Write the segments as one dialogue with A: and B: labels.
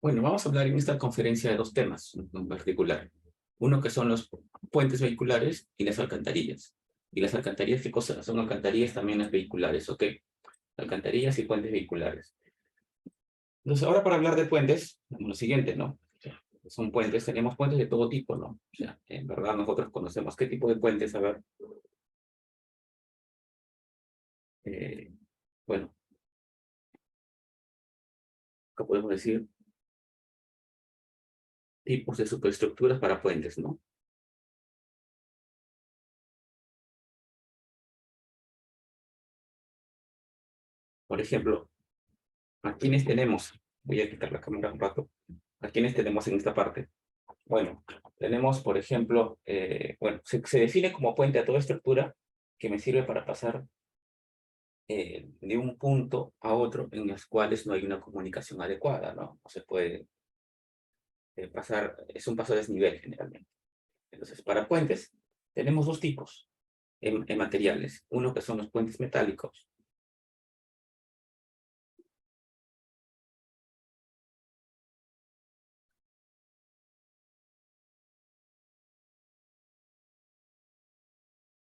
A: Bueno, vamos a hablar en esta conferencia de dos temas en particular. Uno que son los puentes vehiculares y las alcantarillas. ¿Y las alcantarillas qué cosa? Son alcantarillas también las vehiculares, ¿ok? Alcantarillas y puentes vehiculares. Entonces, ahora para hablar de puentes, lo siguiente, ¿no? O sea, son puentes, tenemos puentes de todo tipo, ¿no? O sea, en verdad nosotros conocemos qué tipo de puentes, a ver. Eh, bueno, ¿qué podemos decir? Tipos de superestructuras para puentes, ¿no? Por ejemplo, ¿a quiénes tenemos? Voy a quitar la cámara un rato. ¿A quiénes tenemos en esta parte? Bueno, tenemos, por ejemplo, bueno, se define como puente a toda estructura que me sirve para pasar de un punto a otro en los cuales no hay una comunicación adecuada, ¿no? No se puede pasar, es un paso a desnivel generalmente. Entonces, para puentes, tenemos dos tipos en materiales. Uno que son los puentes metálicos.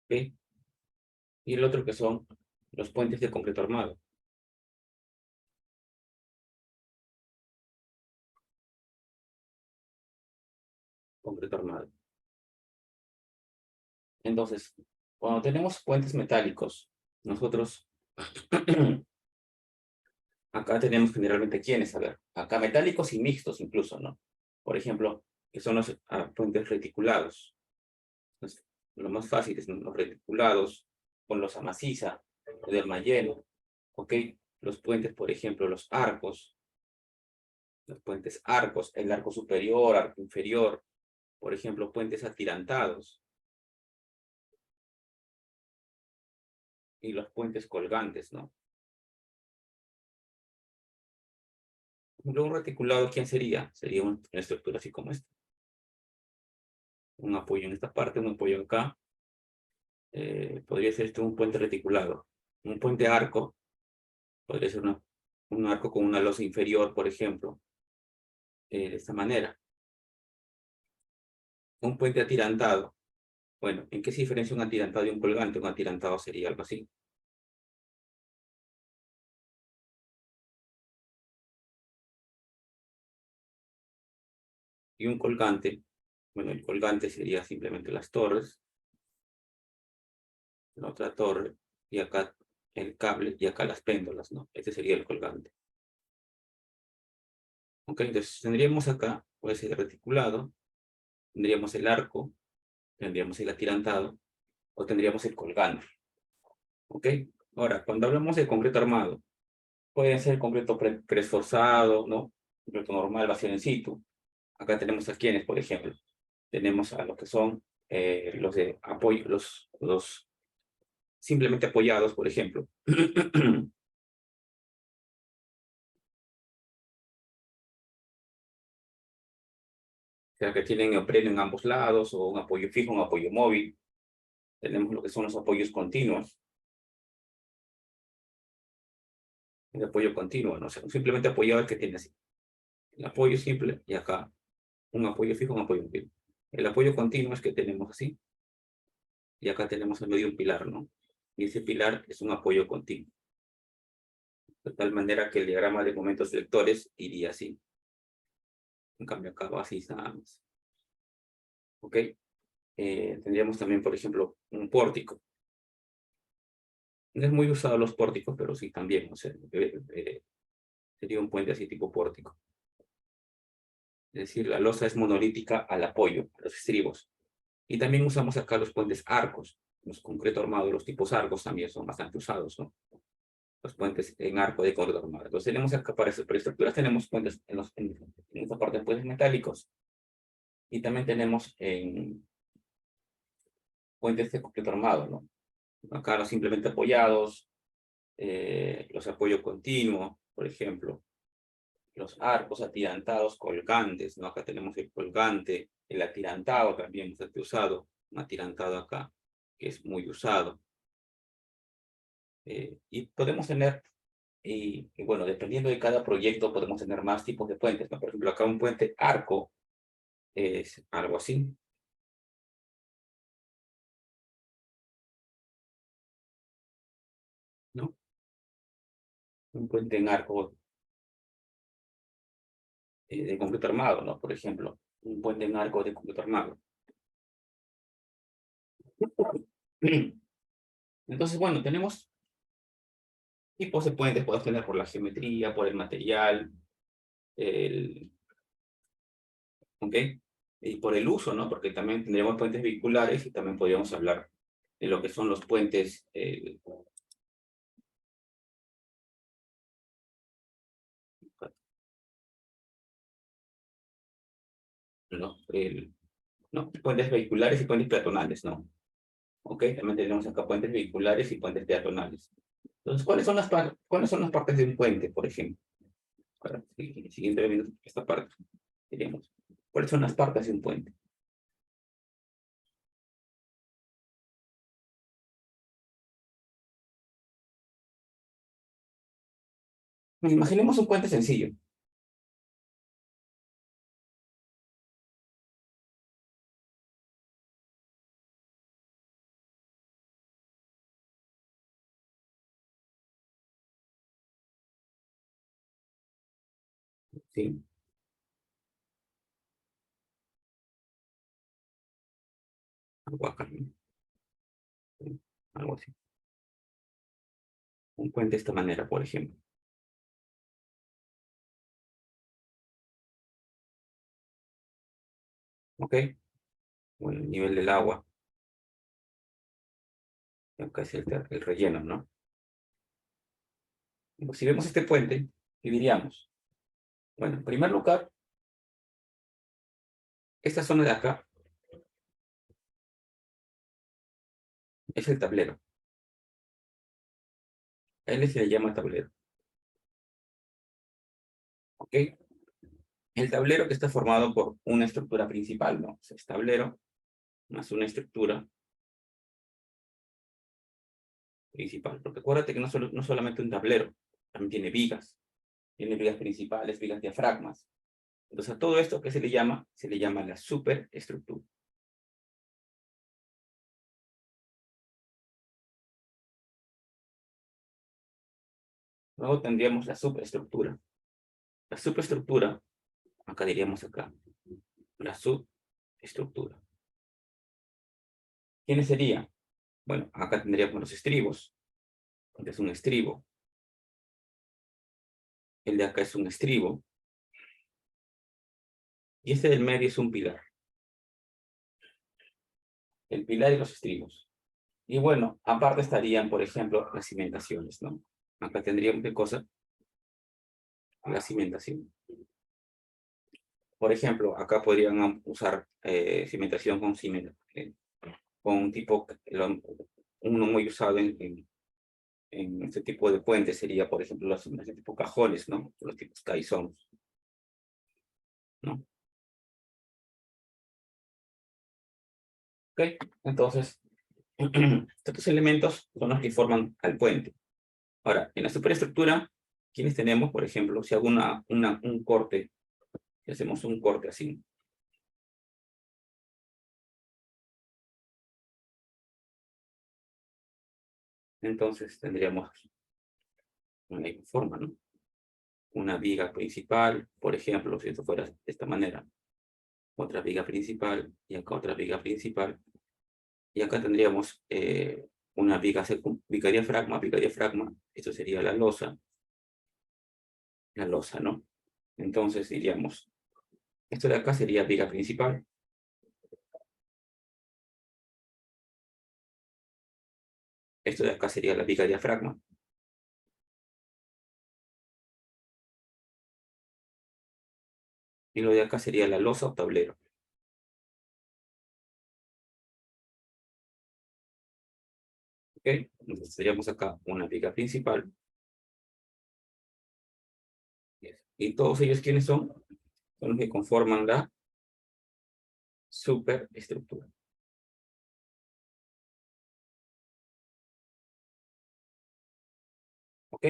A: ¿Ok? Y el otro que son los puentes de concreto armado. Concreto armado. Entonces, cuando tenemos puentes metálicos, nosotros acá tenemos generalmente quiénes, a ver, acá metálicos y mixtos incluso, ¿no? Por ejemplo, que son los puentes reticulados. Entonces, lo más fácil es los reticulados, con los amaciza, del Mayeno, ¿ok? Los puentes, por ejemplo, los puentes arcos, el arco superior, arco inferior, por ejemplo, puentes atirantados, y los puentes colgantes, ¿no? Un reticulado, ¿quién sería? Sería una estructura así como esta. Un apoyo en esta parte, un apoyo acá. Podría ser esto un puente reticulado. Un puente arco podría ser un arco con una losa inferior, por ejemplo, de esta manera. Un puente atirantado. Bueno, ¿en qué se diferencia un atirantado y un colgante? Un atirantado sería algo así. Y un colgante, bueno, el colgante sería simplemente las torres, la otra torre, y acá el cable, y acá las péndolas, ¿no? Este sería el colgante. Ok, entonces tendríamos acá, puede ser reticulado, tendríamos el arco, tendríamos el atirantado, o tendríamos el colgante. ¿Ok? Ahora, cuando hablamos de concreto armado, puede ser concreto preesforzado, ¿no? Concreto normal, vacío en situ. Acá tenemos a quienes, por ejemplo. Tenemos a los que son los de apoyo, los simplemente apoyados, por ejemplo. O sea, que tienen neopreno en ambos lados, o un apoyo fijo, un apoyo móvil. Tenemos lo que son los apoyos continuos. El apoyo continuo, ¿no? O sea, simplemente apoyado el que tiene así. El apoyo simple, y acá un apoyo fijo, un apoyo móvil. El apoyo continuo es que tenemos así, y acá tenemos en medio un pilar, ¿no? Y ese pilar es un apoyo continuo. De tal manera que el diagrama de momentos vectores iría así. En cambio acá va así nada más. ¿Ok? Tendríamos también, por ejemplo, un pórtico. No es muy usado los pórticos, pero sí también. O sea, sería un puente así tipo pórtico. Es decir, la losa es monolítica al apoyo, a los estribos. Y también usamos acá los puentes arcos. Los concreto armado, los tipos arcos también son bastante usados, ¿no? Los puentes en arco de concreto armado. Entonces tenemos acá para estructuras, tenemos puentes en esta parte puentes metálicos. Y también tenemos en puentes de concreto armado, ¿no? Acá los simplemente apoyados, los apoyos continuos, por ejemplo, los arcos atirantados colgantes, ¿no? Acá tenemos el colgante, el atirantado también bastante usado, un atirantado acá, que es muy usado. Y podemos tener Y bueno, dependiendo de cada proyecto podemos tener más tipos de puentes, ¿no? Por ejemplo, acá un puente arco es algo así, ¿no? Un puente en arco de concreto armado, ¿no? Por ejemplo, un puente en arco de concreto armado. Entonces, bueno, tenemos tipos de puentes, podemos tener por la geometría, por el material, el, ¿ok? Y por el uso, ¿no? Porque también tendríamos puentes vehiculares y también podríamos hablar de lo que son los puentes, ¿no? ¿No? Puentes vehiculares y puentes peatonales, ¿no? ¿Ok? También tenemos acá puentes vehiculares y puentes peatonales. Entonces, ¿cuáles son las partes de un puente, por ejemplo? Ahora, siguiente viendo esta parte, diríamos, ¿cuáles son las partes de un puente? Pues imaginemos un puente sencillo, ¿sí? Algo acá, ¿no? Sí, algo así. Un puente de esta manera, por ejemplo. ¿Ok? Bueno, el nivel del agua, acá es el relleno, ¿no? Pues, si vemos este puente, ¿qué diríamos? Bueno, en primer lugar, esta zona de acá es el tablero. A él se le llama tablero. ¿Ok? El tablero que está formado por una estructura principal, ¿no? O sea, es tablero más una estructura principal. Porque acuérdate que no solamente un tablero, también tiene vigas principales, vigas diafragmas. Entonces a todo esto, ¿qué se le llama? Se le llama la superestructura. Luego tendríamos la subestructura. La subestructura, acá diríamos acá, la subestructura. ¿Quiénes serían? Bueno, acá tendríamos los estribos. Este es un estribo. El de acá es un estribo. Y este del medio es un pilar. El pilar y los estribos. Y bueno, aparte estarían, por ejemplo, las cimentaciones, ¿no? Acá tendríamos qué cosa, la cimentación. Por ejemplo, acá podrían usar cimentación con un tipo, uno muy usado en este tipo de puentes sería, por ejemplo, las cimentación tipo cajones, ¿no? Los tipos caizons, ¿no? ¿Ok? Entonces, estos elementos son los que forman al puente. Ahora, en la superestructura, ¿quiénes tenemos? Por ejemplo, si hago un corte, si hacemos un corte así, entonces tendríamos una forma, ¿no? Una viga principal, por ejemplo, si esto fuera de esta manera, otra viga principal, y acá otra viga principal, y acá tendríamos una viga diafragma, esto sería la losa, ¿no? Entonces diríamos, esto de acá sería viga principal, esto de acá sería la viga diafragma, y lo de acá sería la losa o tablero, ¿ok? Entonces tendríamos acá una viga principal, y todos ellos, ¿quiénes son? Son los que conforman la superestructura, ¿ok?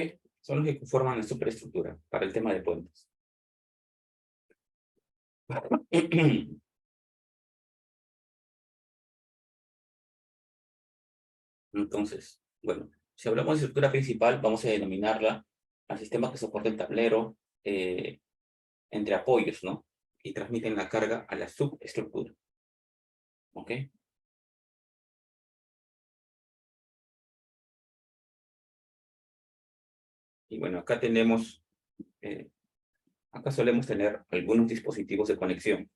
A: son los que conforman la superestructura para el tema de puentes. Entonces, bueno, si hablamos de estructura principal, vamos a denominarla al sistema que soporta el tablero entre apoyos, ¿no? Y transmiten la carga a la subestructura. ¿Ok? Y bueno, acá tenemos, acá solemos tener algunos dispositivos de conexión.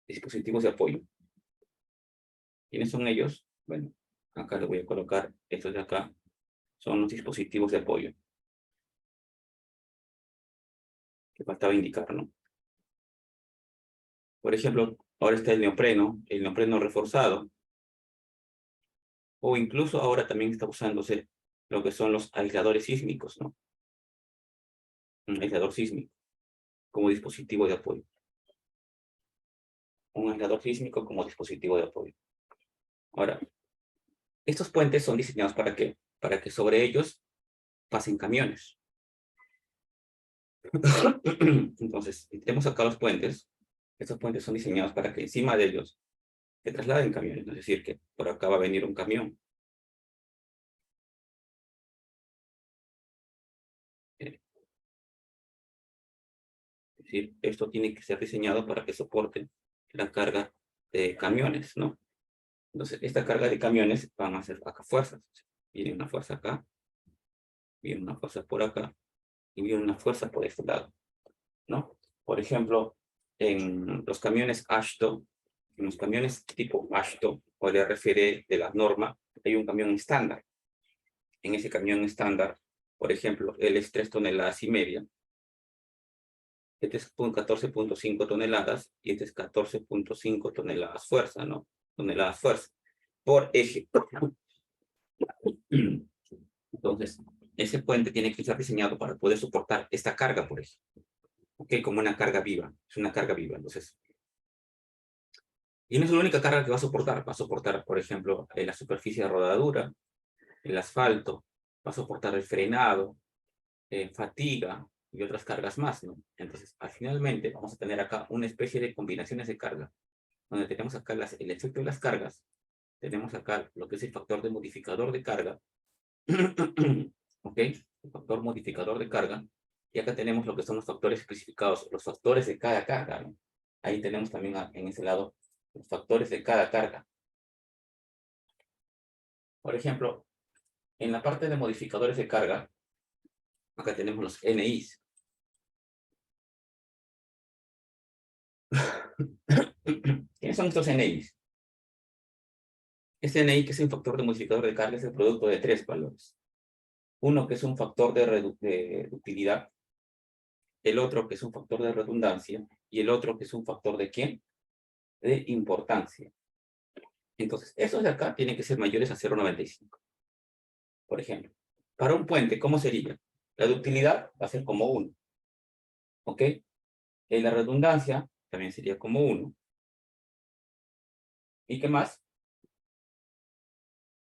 A: Dispositivos de apoyo. ¿Quiénes son ellos? Bueno, acá le voy a colocar estos de acá. Son los dispositivos de apoyo. Que faltaba indicar, ¿no? Por ejemplo, ahora está el neopreno reforzado. O incluso ahora también está usándose lo que son los aisladores sísmicos, ¿no? Un aislador sísmico como dispositivo de apoyo. Un aislador sísmico como dispositivo de apoyo. Ahora, estos puentes son diseñados ¿para qué? Para que sobre ellos pasen camiones. Entonces, si tenemos acá los puentes, estos puentes son diseñados para que encima de ellos se trasladen camiones. Es decir, que por acá va a venir un camión. Es decir, esto tiene que ser diseñado para que soporte la carga de camiones, ¿no? Entonces, esta carga de camiones van a hacer acá fuerzas. Viene una fuerza acá, viene una fuerza por acá, y viene una fuerza por este lado, ¿no? Por ejemplo, en los camiones AASHTO, en los camiones tipo AASHTO, o le refiere de la norma, hay un camión estándar. En ese camión estándar, por ejemplo, él es 3,5 toneladas. Este es 14,5 toneladas y este es 14,5 toneladas fuerza, ¿no? Toneladas fuerza por eje. Entonces, ese puente tiene que estar diseñado para poder soportar esta carga por eje. ¿Ok? Como una carga viva. Es una carga viva. Entonces, y no es la única carga que va a soportar. Va a soportar, por ejemplo, la superficie de rodadura, el asfalto, va a soportar el frenado, fatiga y otras cargas más, ¿no? Entonces, finalmente, vamos a tener acá una especie de combinaciones de carga, donde tenemos acá el efecto de las cargas, tenemos acá lo que es el factor de modificador de carga, ¿ok? El factor modificador de carga, y acá tenemos lo que son los factores especificados, los factores de cada carga, ¿no? Ahí tenemos también en ese lado los factores de cada carga. Por ejemplo, en la parte de modificadores de carga, acá tenemos los NIs. ¿Quiénes son estos NIs? Este NI, que es un factor de modificador de carga, es el producto de tres valores. Uno que es un factor de utilidad, el otro que es un factor de redundancia, y el otro que es un factor de ¿quién? De importancia. Entonces, esos de acá tienen que ser mayores a 0,95. Por ejemplo, para un puente, ¿cómo sería? La ductilidad va a ser como 1. ¿Ok? La redundancia también sería como 1. ¿Y qué más?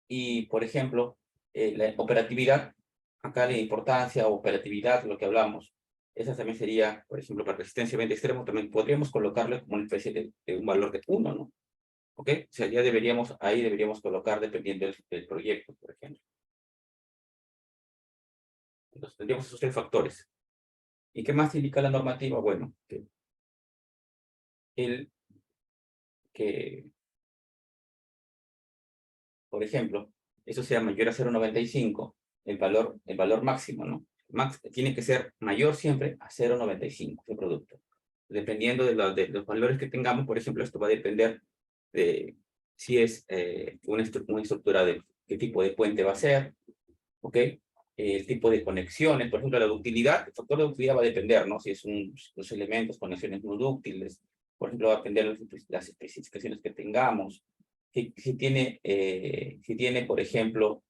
A: Y, por ejemplo, la operatividad, acá la importancia o operatividad, lo que hablamos, esa también sería, por ejemplo, para resistencia a evento extremo, también podríamos colocarle como una especie de un valor de 1, ¿no? ¿Ok? O sea, ya ahí deberíamos colocar dependiendo del proyecto, por ejemplo. Entonces, tendríamos esos tres factores. ¿Y qué más indica la normativa? Bueno, que por ejemplo, eso sea mayor a 0,95, el valor máximo, ¿no? Tiene que ser mayor siempre a 0,95 el producto. Dependiendo de los valores que tengamos, por ejemplo, esto va a depender de si es una estructura de qué tipo de puente va a ser, ¿ok? El tipo de conexiones, por ejemplo, la ductilidad, el factor de ductilidad va a depender, ¿no? Si es los elementos, conexiones no dúctiles, por ejemplo, va a depender de las especificaciones que tengamos. Si tiene, por ejemplo,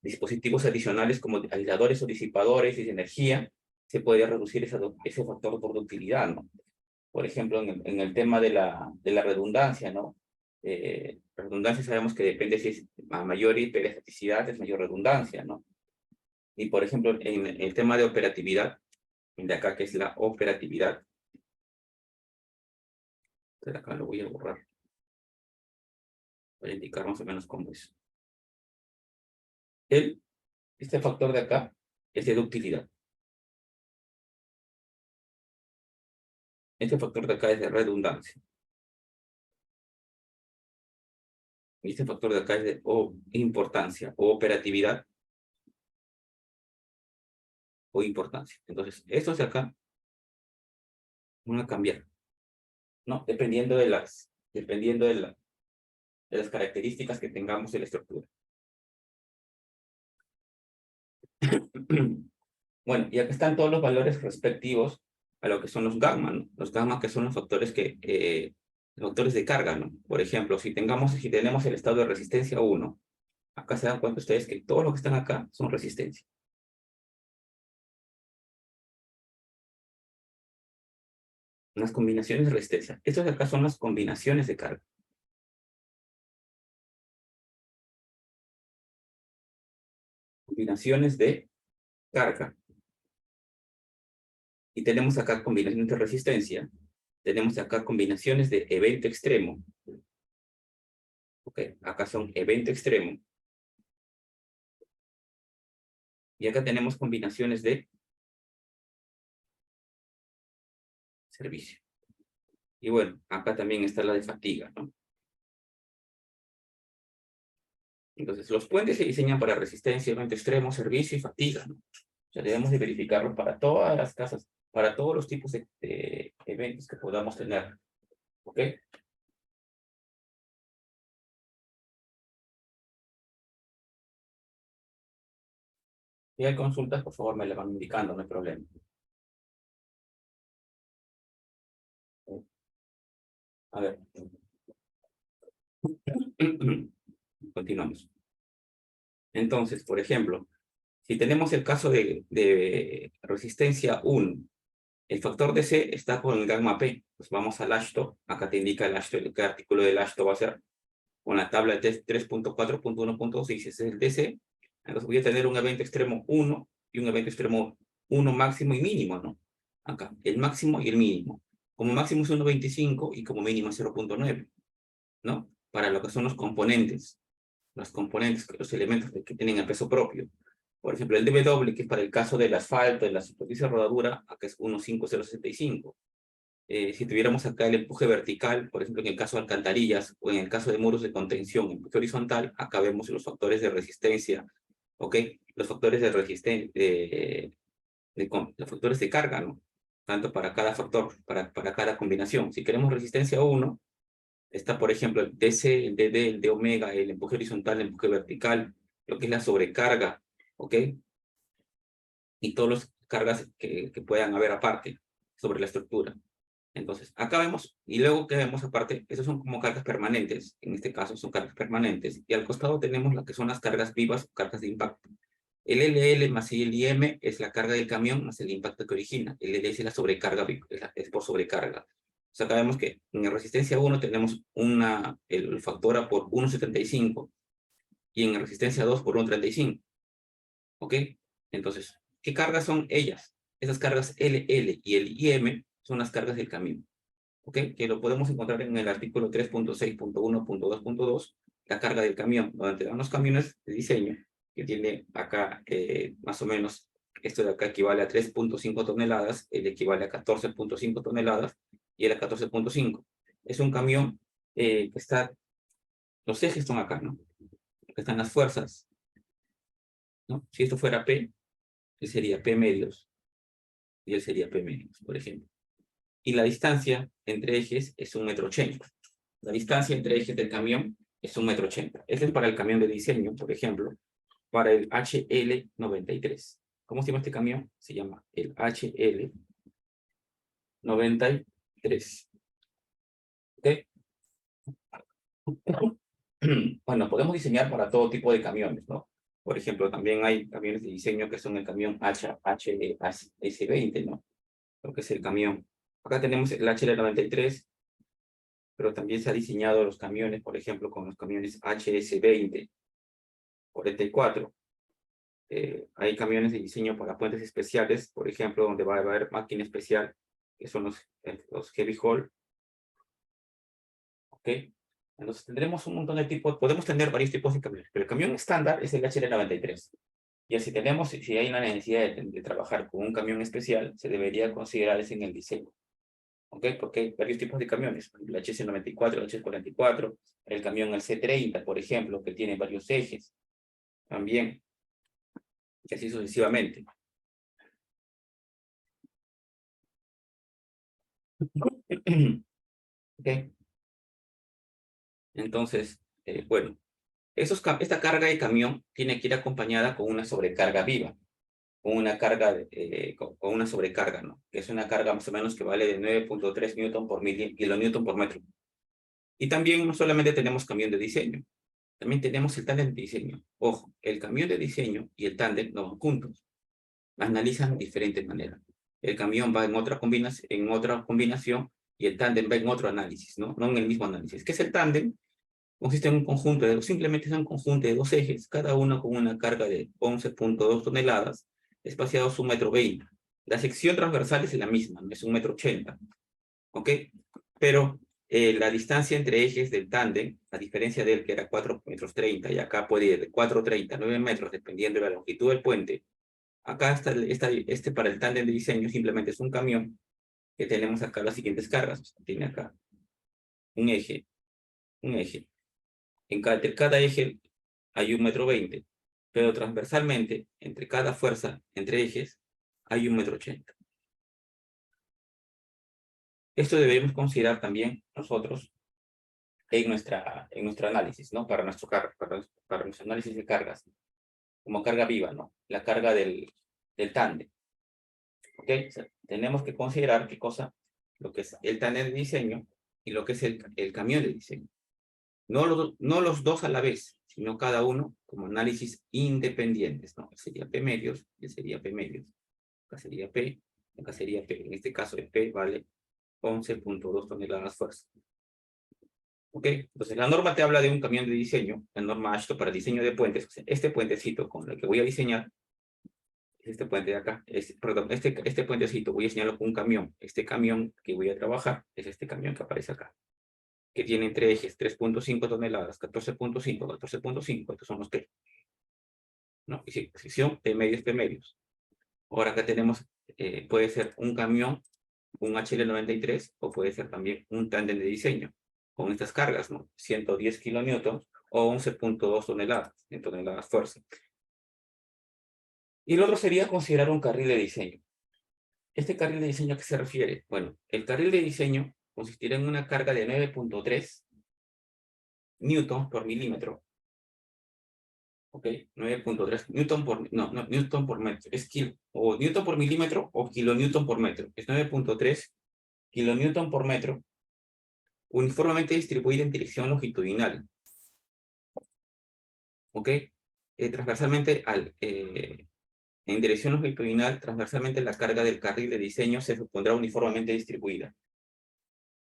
A: dispositivos adicionales como aisladores o disipadores de energía, se puede reducir ese factor por ductilidad, ¿no? Por ejemplo, en el tema de la redundancia, ¿no? redundancia sabemos que depende si es a mayor hiperestaticidad, es mayor redundancia, ¿no? Y por ejemplo, en el tema de operatividad, de acá que es la operatividad, de acá lo voy a borrar, para indicar más o menos cómo es. Este factor de acá es de ductilidad. Este factor de acá es de redundancia. Y este factor de acá es de importancia, o operatividad, o importancia. Entonces, estos de acá van a cambiar, ¿no? Dependiendo de las características que tengamos de la estructura. Bueno, y acá están todos los valores respectivos a lo que son los gamma, ¿no? Los gamma que son los factores los factores de carga, ¿no? Por ejemplo, si tenemos el estado de resistencia 1, acá se dan cuenta ustedes que todos los que están acá son resistencia. Las combinaciones de resistencia. Estos de acá son las combinaciones de carga. Combinaciones de carga. Y tenemos acá combinaciones de resistencia. Tenemos acá combinaciones de evento extremo. Ok, acá son evento extremo. Y acá tenemos combinaciones de servicio. Y bueno, acá también está la de fatiga, ¿no? Entonces, los puentes se diseñan para resistencia, evento extremo, servicio y fatiga, ¿no? O sea, debemos de verificarlo para todas las casas, para todos los tipos de eventos que podamos tener. ¿Ok? Si hay consultas, por favor, me la van indicando, no hay problema. A ver. Continuamos. Entonces, por ejemplo, si tenemos el caso de resistencia 1, el factor DC está con el gamma P. Pues vamos al ASHTO. Acá te indica el ASHTO, qué artículo del ASHTO va a ser. Con la tabla de 3.4.1.6, ese es el DC. Entonces voy a tener un evento extremo 1 y un evento extremo 1 máximo y mínimo, ¿no? Acá, el máximo y el mínimo. Como máximo es 1.25 y como mínimo es 0.9, ¿no? Para lo que son los componentes, los elementos que tienen el peso propio. Por ejemplo, el DW, que es para el caso del asfalto, de la superficie de rodadura, acá es 1.5065. Si tuviéramos acá el empuje vertical, por ejemplo, en el caso de alcantarillas o en el caso de muros de contención, empuje horizontal, acá vemos los factores de resistencia, ¿ok? Los factores de resistencia, los factores de carga, ¿no? Tanto para cada factor, para cada combinación. Si queremos resistencia 1, está, por ejemplo, el DC, el DD, el D omega, el empuje horizontal, el empuje vertical, lo que es la sobrecarga, ¿ok? Y todas las cargas que puedan haber aparte sobre la estructura. Entonces, acá vemos, y luego que vemos aparte, esas son como cargas permanentes, en este caso son cargas permanentes, y al costado tenemos lo que son las cargas vivas, cargas de impacto. El LL más el IM es la carga del camión más el impacto que origina. El LL es la sobrecarga, es por sobrecarga. O sea, acá vemos que en la resistencia 1 tenemos el factor A por 1.75 y en la resistencia 2 por 1.35. ¿Ok? Entonces, ¿qué cargas son ellas? Esas cargas LL y el IM son las cargas del camión. ¿Ok? Que lo podemos encontrar en el artículo 3.6.1.2.2, la carga del camión, donde te dan los camiones de diseño, que tiene acá más o menos, esto de acá equivale a 3.5 toneladas, el equivale a 14.5 toneladas, y el a 14.5. Es un camión que está, los ejes son acá, ¿no? Están las fuerzas, ¿no? Si esto fuera P, él sería P medios, y él sería P medios, por ejemplo. Y la distancia entre ejes es 1,80 m. La distancia entre ejes del camión es 1,80 m. Este es para el camión de diseño, por ejemplo, para el HL93. ¿Cómo se llama este camión? Se llama el HL93. ¿Ok? Bueno, podemos diseñar para todo tipo de camiones, ¿no? Por ejemplo, también hay camiones de diseño que son el camión HS20, ¿no? Lo que es el camión. Acá tenemos el HL93. pero también se ha diseñado los camiones, por ejemplo, con los camiones HS20, 44. Hay camiones de diseño para puentes especiales, por ejemplo, donde va a haber máquina especial, que son los heavy haul. ¿Ok? Entonces tendremos un montón de tipos, podemos tener varios tipos de camiones, pero el camión estándar es el HL93. Y así tenemos, si hay una necesidad de trabajar con un camión especial, se debería considerar ese en el diseño. ¿Ok? Porque hay varios tipos de camiones, el HS94, el HS44, el camión el C30, por ejemplo, que tiene varios ejes, también, y así sucesivamente. ¿Ok? Entonces, bueno, esta carga de camión tiene que ir acompañada con una sobrecarga viva, con una carga, con una sobrecarga, ¿no? Que es una carga más o menos que vale de 9.3 newton por kilonewton por metro. Y también no solamente tenemos camión de diseño, también tenemos el tándem de diseño. Ojo, el camión de diseño y el tándem no van juntos, analizan de diferentes maneras. El camión va en otra combinación y el tándem va en otro análisis, ¿no? No en el mismo análisis. ¿Qué es el tándem? Consiste en un conjunto simplemente es un conjunto de dos ejes, cada uno con una carga de 11.2 toneladas, espaciados 1,20 m. La sección transversal es la misma, ¿no? Es 1,80 m, ¿ok? Pero la distancia entre ejes del tándem, a diferencia de él que era 4,30 m, y acá puede ir de 4,30 a 9 metros, dependiendo de la longitud del puente, acá está para el tándem de diseño simplemente es un camión que tenemos acá las siguientes cargas. O sea, tiene acá un eje, entre cada eje hay 1,20 m, pero transversalmente, entre cada fuerza, entre ejes, hay 1,80 m. Esto debemos considerar también nosotros en nuestro análisis, ¿no? Para nuestro análisis de cargas, como carga viva, ¿no? La carga del tándem. ¿Ok? O sea, tenemos que considerar qué cosa, lo que es el tándem de diseño y lo que es el camión de diseño. No los dos a la vez, sino cada uno como análisis independientes, ¿no? Sería P medios, y sería P medios. Acá sería P, acá sería P. En este caso, el P vale 11.2 toneladas fuerza. ¿Ok? Entonces, la norma te habla de un camión de diseño, la norma AASHTO para diseño de puentes. O sea, este puentecito con el que voy a diseñar, este puente de acá, perdón, este puentecito voy a diseñarlo con un camión. Este camión que voy a trabajar es este camión que aparece acá, que tiene entre ejes 3.5 toneladas, 14.5, 14.5, estos son los P, ¿no? Y sección P medios. Ahora acá tenemos, puede ser un camión, un HL93, o puede ser también un tándem de diseño, con estas cargas, ¿no? 110 kilonewtons o 11.2 toneladas, en toneladas fuerza. Y lo otro sería considerar un carril de diseño. ¿Este carril de diseño a qué se refiere? Bueno, el carril de diseño consistirá en una carga de 9.3 newtons por milímetro. ¿Ok? 9.3 newton por metro. Es o newton por milímetro o kilonewton por metro. Es 9.3 kilonewton por metro, uniformemente distribuida en dirección longitudinal. ¿Ok? Transversalmente, en dirección longitudinal, transversalmente la carga del carril de diseño se supondrá uniformemente distribuida.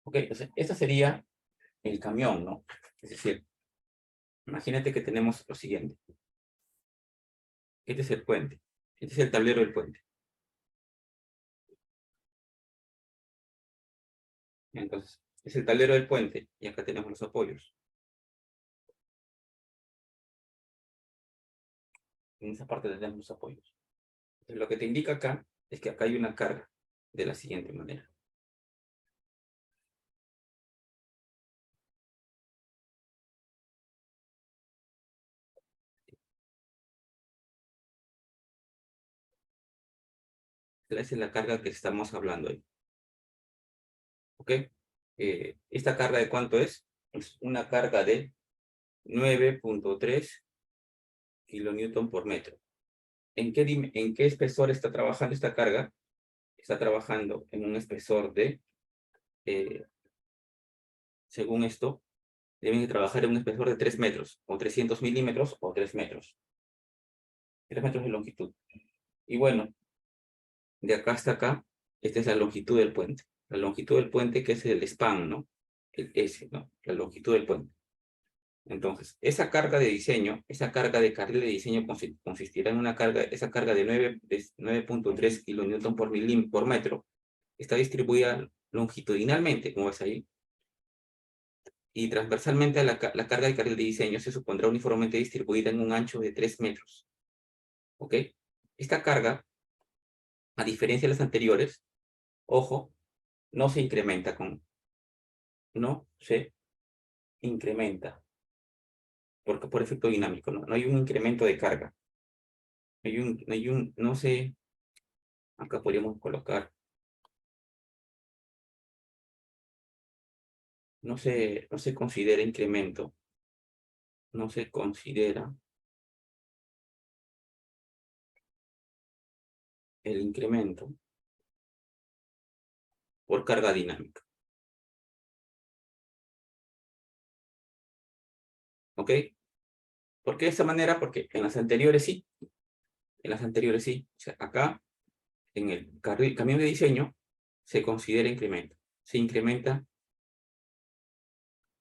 A: ¿Ok? Entonces, este sería el camión, ¿no? Es decir, imagínate que tenemos lo siguiente. Este es el puente. Este es el tablero del puente. Entonces, es el tablero del puente y acá tenemos los apoyos. En esa parte tenemos los apoyos. Entonces, lo que te indica acá es que acá hay una carga de la siguiente manera. Esa es la carga que estamos hablando ahí. ¿Ok? ¿Esta carga de cuánto es? Es una carga de 9.3 kilonewton por metro. ¿En qué espesor está trabajando esta carga? Está trabajando en un espesor de, según esto, deben de trabajar en un espesor de 3 metros, o 300 milímetros, o 3 metros. 3 metros de longitud. Y bueno, de acá hasta acá, esta es la longitud del puente. La longitud del puente que es el span, ¿no? el S, ¿no? La longitud del puente. Entonces, esa carga de diseño, esa carga de carril de diseño consistirá en una carga, esa carga de 9.3 kilonewton por metro, está distribuida longitudinalmente, como ves ahí, y transversalmente a la carga de carril de diseño se supondrá uniformemente distribuida en un ancho de 3 metros. ¿Ok? Esta carga, a diferencia de las anteriores, ojo, no se incrementa porque por efecto dinámico, ¿no? No hay un incremento de carga. No sé, acá podríamos colocar, no se considera incremento, no se considera el incremento por carga dinámica. ¿Ok? ¿Por qué de esta manera? Porque en las anteriores sí. En las anteriores sí. O sea, acá, en el camión de diseño, se considera incremento. Se incrementa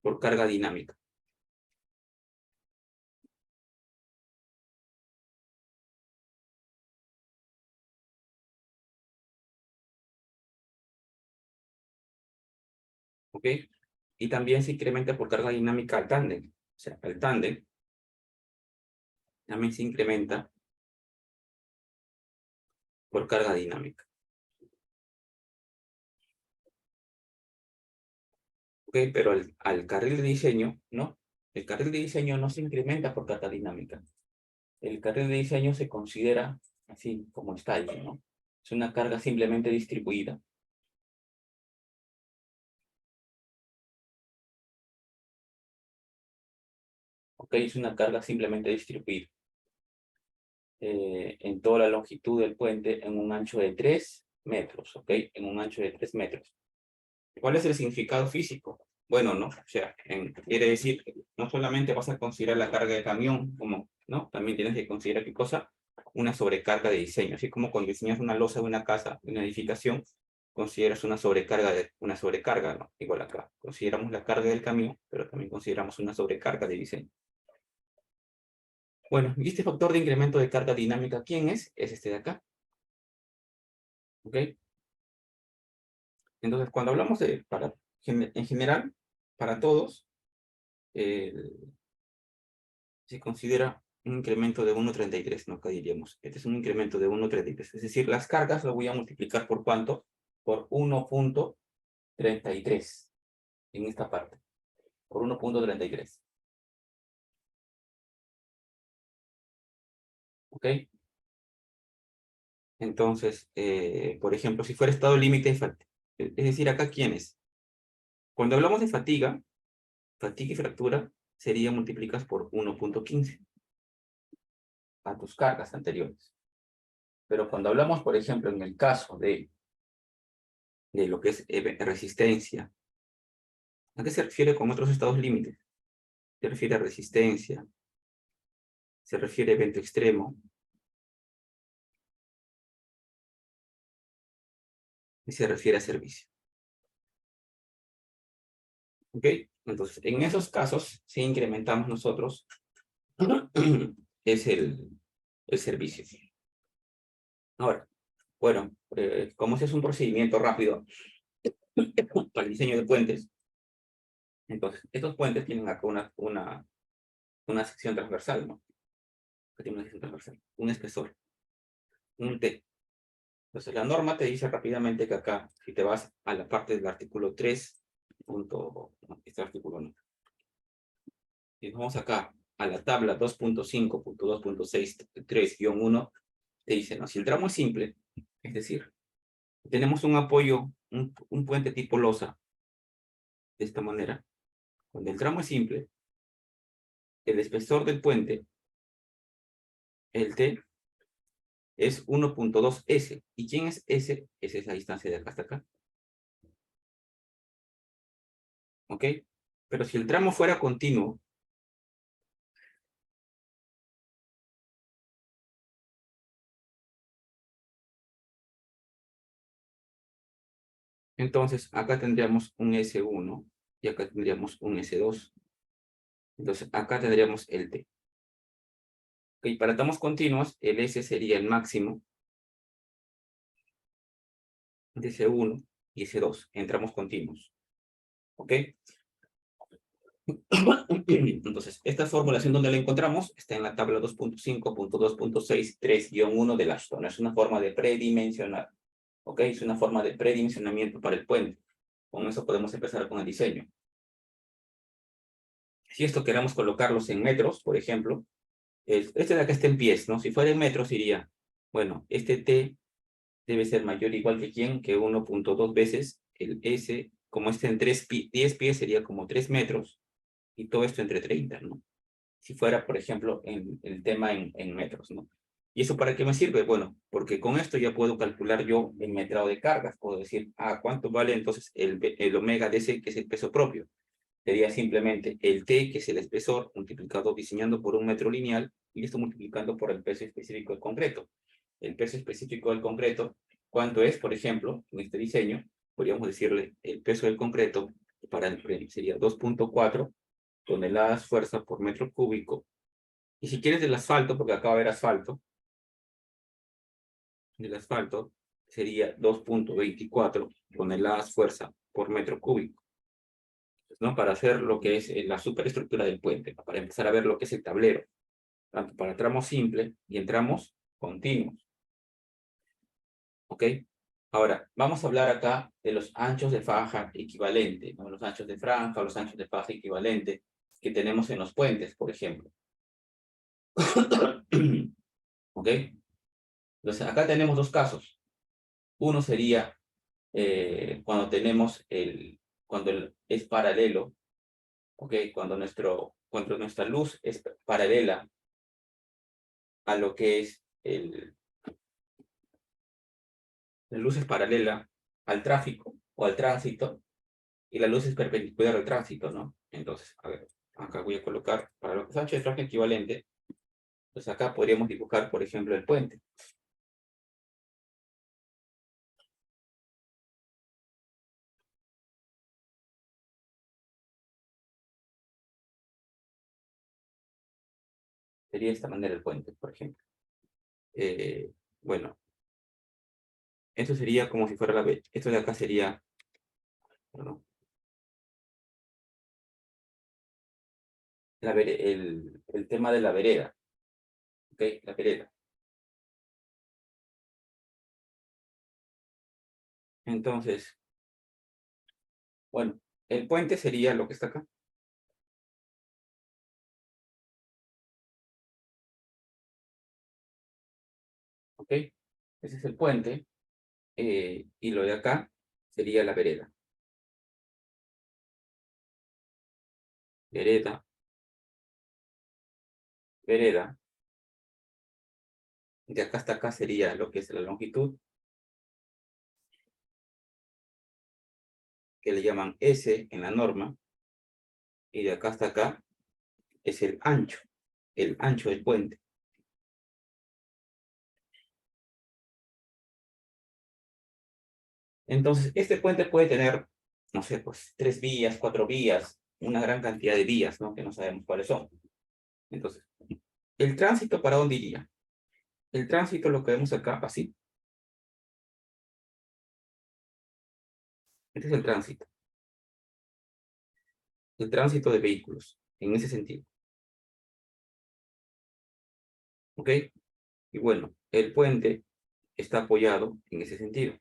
A: por carga dinámica. ¿Ok? Y también se incrementa por carga dinámica al tándem. O sea, el tándem también se incrementa por carga dinámica. ¿Ok? Pero al carril de diseño, ¿no? El carril de diseño no se incrementa por carga dinámica. El carril de diseño se considera así como está ahí, ¿no? Es una carga simplemente distribuida. ¿Ok? Es una carga simplemente distribuida en toda la longitud del puente en un ancho de 3 metros, ¿ok? En un ancho de 3 metros. ¿Cuál es el significado físico? Bueno, ¿no? O sea, quiere decir que no solamente vas a considerar la carga de camión, como, ¿no? También tienes que considerar qué cosa, una sobrecarga de diseño. Así como cuando diseñas una losa de una casa, de una edificación, consideras una sobrecarga, ¿no? Igual acá. Consideramos la carga del camión, pero también consideramos una sobrecarga de diseño. Bueno, y este factor de incremento de carga dinámica, ¿quién es? Es este de acá. ¿Ok? Entonces, cuando hablamos en general, para todos, se considera un incremento de 1,33, ¿no? Acá diríamos, este es un incremento de 1,33. Es decir, las cargas lo voy a multiplicar por ¿cuánto? Por 1,33 en esta parte, por 1,33. ¿Ok? Entonces, por ejemplo, si fuera estado límite de fatiga, es decir, acá ¿quién es? Cuando hablamos de fatiga y fractura, sería multiplicas por 1,15 a tus cargas anteriores. Pero cuando hablamos, por ejemplo, en el caso de lo que es resistencia, ¿a qué se refiere con otros estados límites? Se refiere a resistencia, se refiere a evento extremo, y se refiere a servicio. ¿Ok? Entonces, en esos casos, si incrementamos nosotros, es el servicio. Ahora, bueno, como ese es un procedimiento rápido para el diseño de puentes, entonces, estos puentes tienen acá una sección transversal, ¿no? Que tiene una sección transversal, un espesor, un T. Entonces, la norma te dice rápidamente que acá, si te vas a la parte del artículo 3, este artículo no. Si nos vamos acá a la tabla 2.5.2.63-1, te dice, ¿no? Si el tramo es simple, es decir, tenemos un apoyo, un puente tipo losa, de esta manera, cuando el tramo es simple, el espesor del puente, el T, es 1.2 S. ¿Y quién es S? Esa es la distancia de acá hasta acá. ¿Ok? Pero si el tramo fuera continuo, entonces acá tendríamos un S1 y acá tendríamos un S2. Entonces, acá tendríamos el T. Ok, para tramos continuos, el S sería el máximo de S1 y S2 en tramos continuos. ¿Ok? Entonces, esta formulación, ¿dónde la encontramos? Está en la tabla 2.5.2.6, 3-1 del Ashton. Es una forma de predimensionar. ¿Ok? Es una forma de predimensionamiento para el puente. Con eso podemos empezar con el diseño. Si esto queramos colocarlos en metros, por ejemplo, este de acá está en pies, ¿no? Si fuera en metros, iría, bueno, este T debe ser mayor o igual que ¿quién? Que 1.2 veces el S, como este en 10 pies sería como 3 metros, y todo esto entre 30, ¿no? Si fuera, por ejemplo, en el tema en metros, ¿no? ¿Y eso para qué me sirve? Bueno, porque con esto ya puedo calcular yo el metrado de cargas. Puedo decir, ¿cuánto vale entonces el omega de ese, que es el peso propio? Sería simplemente el T, que es el espesor, multiplicado diseñando por un metro lineal, y esto multiplicando por el peso específico del concreto. El peso específico del concreto, ¿cuánto es? Por ejemplo, en este diseño, podríamos decirle el peso del concreto para el frame sería 2.4 toneladas fuerza por metro cúbico. Y si quieres del asfalto, porque acá va a haber asfalto, del asfalto sería 2.24 toneladas fuerza por metro cúbico, ¿no? Para hacer lo que es la superestructura del puente, ¿no? Para empezar a ver lo que es el tablero, tanto para tramos simples y en tramos continuos. ¿Ok? Ahora, vamos a hablar acá de los anchos de faja equivalente, ¿no? Los anchos de franja o los anchos de faja equivalente que tenemos en los puentes, por ejemplo. ¿Ok? Entonces, acá tenemos dos casos. Uno sería cuando tenemos es paralelo, ¿ok? Cuando nuestra luz es paralela a lo que es la luz es paralela al tráfico o al tránsito, y la luz es perpendicular al tránsito, ¿no? Entonces, a ver, acá voy a colocar, para lo que es ancho de faja equivalente, pues acá podríamos dibujar, por ejemplo, el puente. Sería de esta manera el puente, por ejemplo. Bueno, esto sería como si fuera esto de acá sería, perdón, el tema de la vereda, ¿ok? La vereda. Entonces, bueno, el puente sería lo que está acá, ¿ok? Ese es el puente, y lo de acá sería la vereda. Vereda, vereda. De acá hasta acá sería lo que es la longitud, que le llaman S en la norma, y de acá hasta acá es el ancho del puente. Entonces, este puente puede tener, no sé, pues 3 vías, 4 vías, una gran cantidad de vías, ¿no? Que no sabemos cuáles son. Entonces, ¿el tránsito para dónde iría? El tránsito lo que vemos acá, así. Este es el tránsito. El tránsito de vehículos, en ese sentido. ¿Ok? Y bueno, el puente está apoyado en ese sentido.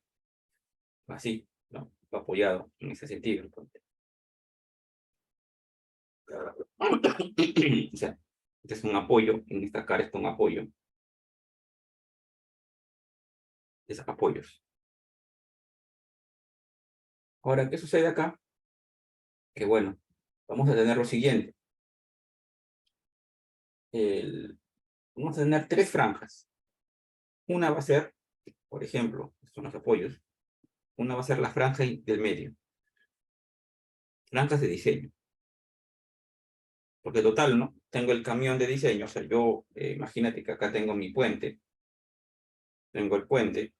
A: Así, ¿no? Está apoyado en ese sentido el puente. O sea, este es un apoyo, en esta cara está un apoyo. Es apoyos. Ahora, ¿qué sucede acá? Que bueno, vamos a tener lo siguiente. Vamos a tener 3 franjas. Una va a ser, por ejemplo, estos son los apoyos. Una va a ser la franja del medio. Franjas de diseño. Porque total, ¿no? Tengo el camión de diseño. O sea, yo, imagínate que acá tengo mi puente. Tengo el puente.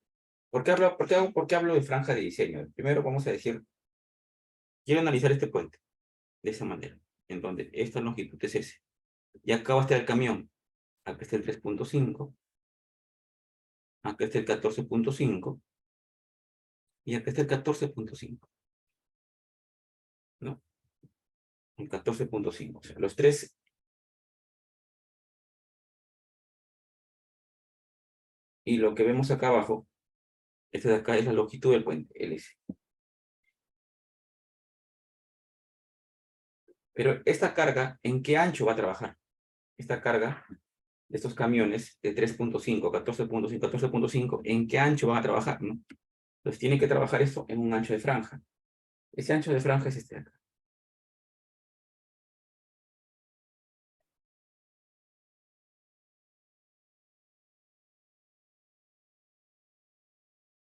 A: ¿Por qué hablo de franja de diseño? Primero vamos a decir, quiero analizar este puente. de esa manera, en donde esta longitud es S. Y acá va a estar el camión. Acá está el 3.5. Acá está el 14.5. Y acá está el 14.5. ¿No? El 14.5. O sea, los tres. Y lo que vemos acá abajo, este de acá es la longitud del puente, LS. Pero esta carga, ¿en qué ancho va a trabajar? Esta carga de estos camiones de 3.5, 14.5, 14.5, ¿en qué ancho van a trabajar? ¿No? Entonces tiene que trabajar esto en un ancho de franja. Ese ancho de franja es este de acá.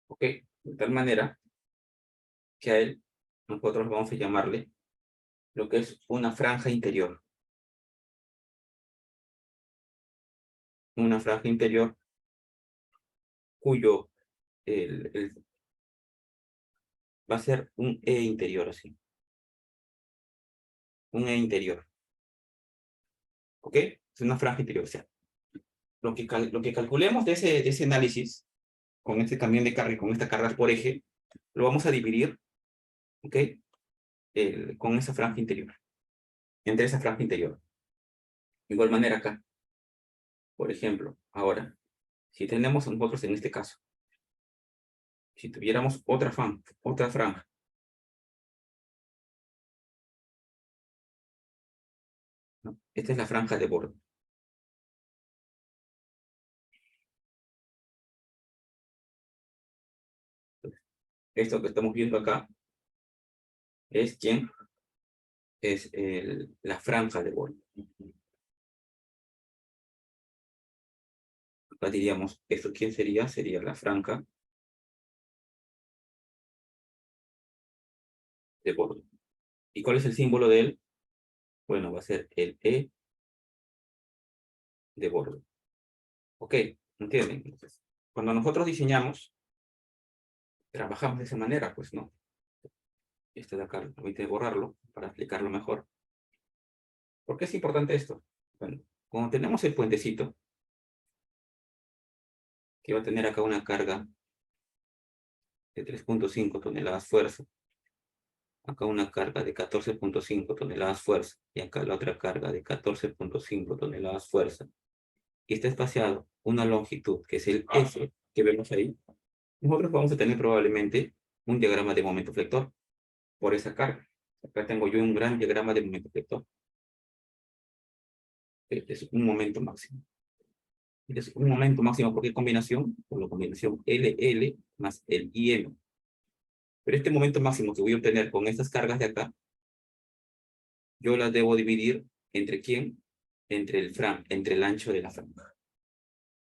A: ¿Ok? De tal manera que a él nosotros vamos a llamarle lo que es una franja interior. Una franja interior cuyo va a ser un E interior así. Un E interior. ¿Ok? Es una franja interior. O sea, lo que calculemos de ese análisis, con este camión de carga y con esta carga por eje, lo vamos a dividir, ¿ok? Con esa franja interior. Entre esa franja interior. De igual manera acá. Por ejemplo, ahora, si tenemos nosotros en este caso, si tuviéramos otra franja, ¿no? Esta es la franja de borde. Esto que estamos viendo acá es quién es la franja de borde. Acá diríamos, ¿esto quién sería? Sería la franja de borde. ¿Y cuál es el símbolo de él? Bueno, va a ser el E de borde. ¿Ok? ¿Entienden? Entonces, cuando nosotros diseñamos, trabajamos de esa manera, pues no. Este de acá, voy a borrarlo para explicarlo mejor. ¿Por qué es importante esto? Bueno, cuando tenemos el puentecito, que va a tener acá una carga de 3.5 toneladas fuerza, acá una carga de 14.5 toneladas fuerza, y acá la otra carga de 14.5 toneladas fuerza, y está espaciado una longitud, que es el S, que vemos ahí, nosotros vamos a tener probablemente un diagrama de momento flector por esa carga. Acá tengo yo un gran diagrama de momento flector. Es un momento máximo. Es un momento máximo, ¿por qué combinación? Por la combinación LL más el IM. Pero este momento máximo que voy a obtener con estas cargas de acá, yo las debo dividir ¿entre quién? Entre el ancho de la franja.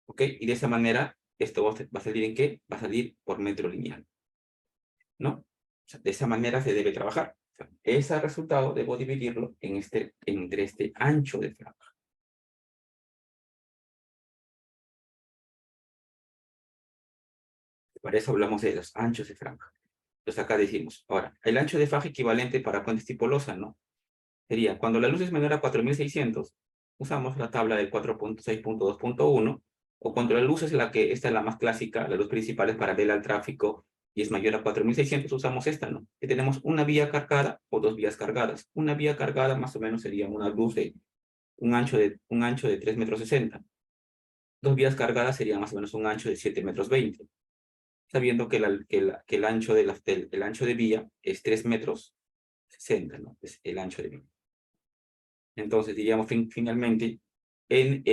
A: ¿Ok? Y de esa manera, esto va a salir ¿en qué? Va a salir por metro lineal. ¿No? O sea, de esa manera se debe trabajar. O sea, ese resultado debo dividirlo entre este ancho de franja. Para eso hablamos de los anchos de franja. Entonces acá decimos, ahora, el ancho de franja equivalente para puentes tipo losa, ¿no? Sería, cuando la luz es menor a 4600, usamos la tabla del 4.6.2.1, o cuando la luz es esta es la más clásica, la luz principal es paralela al tráfico y es mayor a 4600, usamos esta, ¿no? Que tenemos una vía cargada o dos vías cargadas. Una vía cargada más o menos sería una luz de un ancho de 3,60 m. Dos vías cargadas sería más o menos un ancho de 7,20 m. Sabiendo que el ancho el ancho de vía es 3,60 m, ¿no? Es el ancho de vía. Entonces diríamos finalmente, el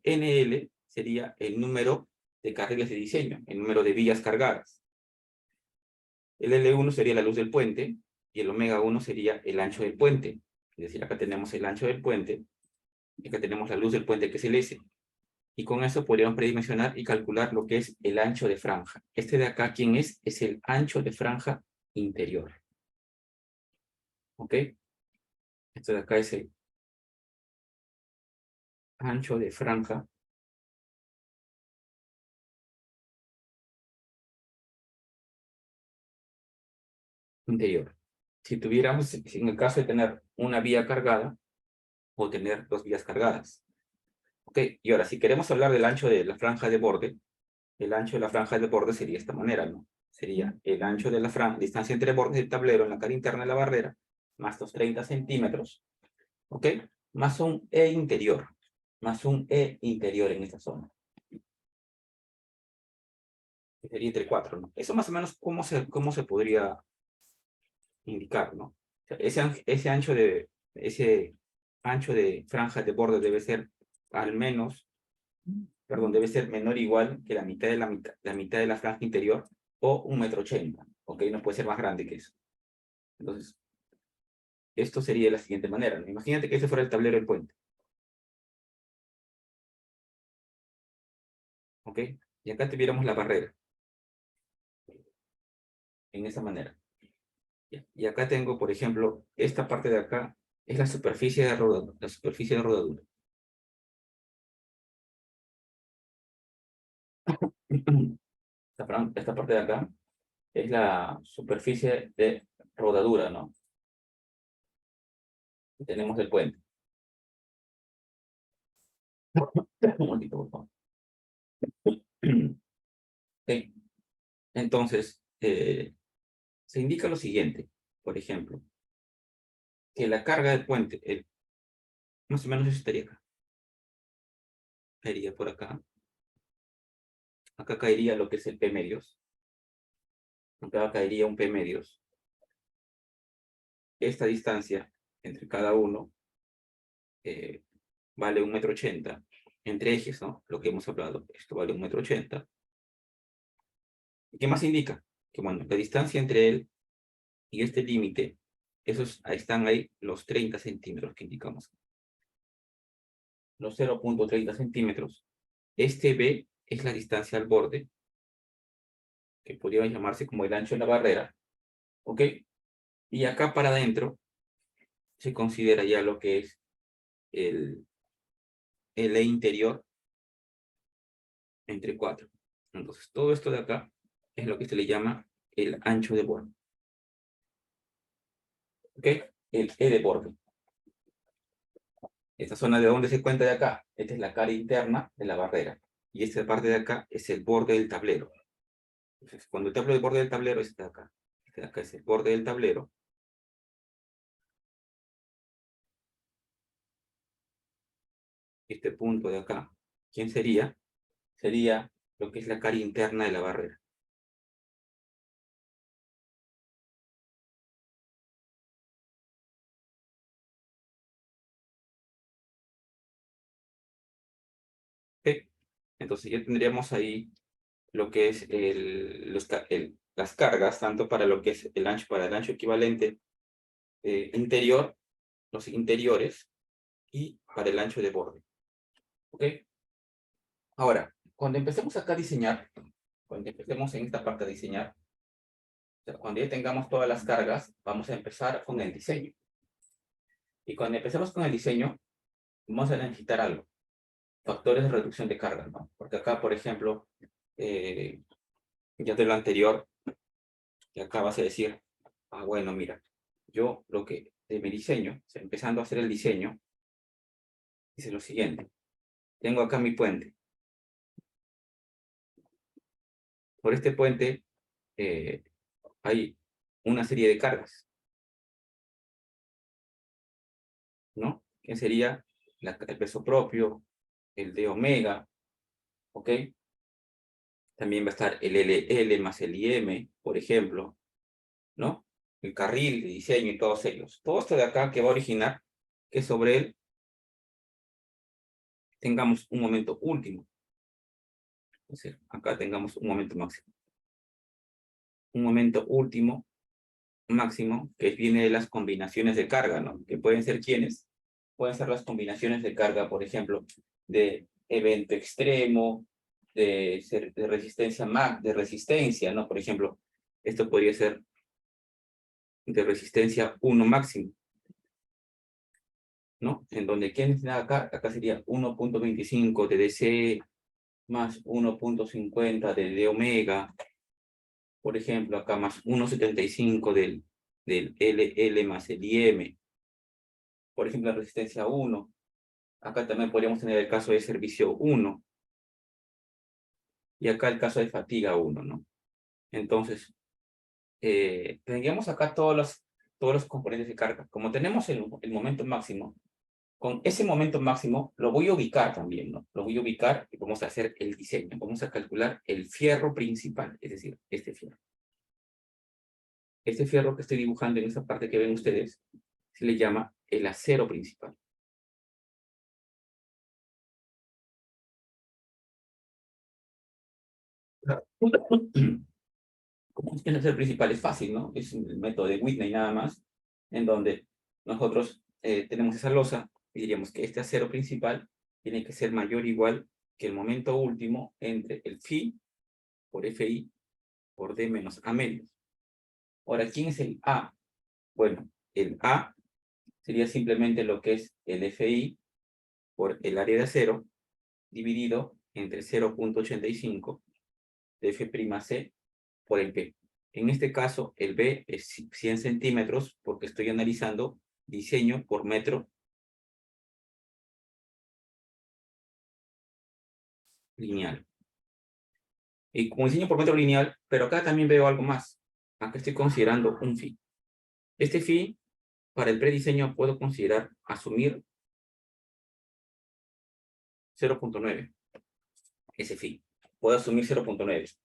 A: NL sería el número de carriles de diseño, el número de vías cargadas. El L1 sería la luz del puente y el omega 1 sería el ancho del puente. Es decir, acá tenemos el ancho del puente y acá tenemos la luz del puente, que es el S. Y con eso podríamos predimensionar y calcular lo que es el ancho de franja. Este de acá, ¿quién es? Es el ancho de franja interior. ¿Ok? Este de acá es el ancho de franja interior. Si tuviéramos, en el caso de tener una vía cargada o tener dos vías cargadas. Ok, y ahora si queremos hablar del ancho de la franja de borde, el ancho de la franja de borde sería de esta manera, ¿no? Sería el ancho de la franja, distancia entre bordes del tablero en la cara interna de la barrera, más los 30 centímetros, ¿ok? Más un E interior, en esta zona. Que sería entre 4, ¿no? Eso más o menos cómo se podría indicar, ¿no? O sea, ese ancho de franja de borde debe ser al menos, perdón, debe ser menor o igual que la mitad de la franja interior o 1,80 m, ¿ok? No puede ser más grande que eso. Entonces, esto sería de la siguiente manera, ¿no? Imagínate que ese fuera el tablero del puente. ¿Ok? Y acá tuviéramos la barrera. En esa manera. Y acá tengo, por ejemplo, esta parte de acá es la superficie de rodadura. La superficie de rodadura. Esta parte de acá es la superficie de rodadura, ¿no? Que tenemos del puente. Un momentito, por favor. Okay. Entonces, se indica lo siguiente, por ejemplo, que la carga del puente, más o menos eso estaría acá. Caería por acá. Acá caería lo que es el P medios. Acá caería un P medios. Esta distancia entre cada uno vale 1,80 m. Entre ejes, ¿no? Lo que hemos hablado. Esto vale 1,80 m. ¿Y qué más indica? Que bueno, la distancia entre él y este límite, están ahí los 30 centímetros que indicamos. Los 0,30 centímetros. Este B es la distancia al borde, que podría llamarse como el ancho de la barrera. ¿Ok? Y acá para adentro se considera ya lo que es el E interior entre 4. Entonces, todo esto de acá es lo que se le llama el ancho de borde. ¿Ok? El E de borde. Esta zona de donde se encuentra de acá, esta es la cara interna de la barrera. Y esta parte de acá es el borde del tablero. Entonces, cuando te hablo del borde del tablero, este de acá. Este de acá es el borde del tablero. Este punto de acá, ¿quién sería? Sería lo que es la cara interna de la barrera. ¿Ok? Entonces ya tendríamos ahí lo que es las cargas, tanto para lo que es para el ancho equivalente interior, los interiores, y para el ancho de borde. ¿Ok? Ahora, cuando empecemos acá a diseñar, cuando empecemos en esta parte a diseñar, o sea, cuando ya tengamos todas las cargas, vamos a empezar con el diseño. Y cuando empecemos con el diseño, vamos a necesitar algo. Factores de reducción de carga, ¿no? Porque acá, por ejemplo, ya de lo anterior, que acabas de decir, bueno, mira, yo lo que de mi diseño, o sea, empezando a hacer el diseño, dice lo siguiente. Tengo acá mi puente. Por este puente hay una serie de cargas, ¿no? Que sería el peso propio, el de omega, ¿ok? También va a estar el LL más el IM, por ejemplo, ¿no? El carril de diseño y todos ellos. Todo esto de acá que va a originar que sobre él tengamos un momento último. Es decir, acá tengamos un momento máximo. Un momento último, máximo, que viene de las combinaciones de carga, ¿no? Que pueden ser ¿quiénes? Pueden ser las combinaciones de carga, por ejemplo, de evento extremo, de resistencia, ¿no? Por ejemplo, esto podría ser de resistencia 1 máximo, ¿no? En donde ¿quién está acá? Acá sería 1,25 de DC más 1,50 de omega, por ejemplo, acá más 1,75 del del LL más el IM. Por ejemplo, la resistencia 1. Acá también podríamos tener el caso de servicio 1. Y acá el caso de fatiga 1, ¿no? Entonces, tendríamos acá todos los componentes de carga. Como tenemos el momento máximo, con ese momento máximo lo voy a ubicar también, ¿no? Lo voy a ubicar y vamos a hacer el diseño. Vamos a calcular el fierro principal, es decir, este fierro. Este fierro que estoy dibujando en esa parte que ven ustedes, se le llama el acero principal. ¿Cómo es que el acero principal? Es fácil, ¿no? Es el método de Whitney nada más, en donde nosotros tenemos esa losa y diríamos que este acero principal tiene que ser mayor o igual que el momento último entre el phi por FI por D menos A medios. Ahora, ¿quién es el A? Bueno, el A sería simplemente lo que es el FI por el área de acero dividido entre 0.85 de F'C por el B. En este caso, el B es 100 centímetros porque estoy analizando diseño por metro lineal. Y como diseño por metro lineal, pero acá también veo algo más. Acá estoy considerando un phi. Este phi, para el prediseño, puedo considerar asumir 0.9. Ese phi. Puedo asumir 0.9.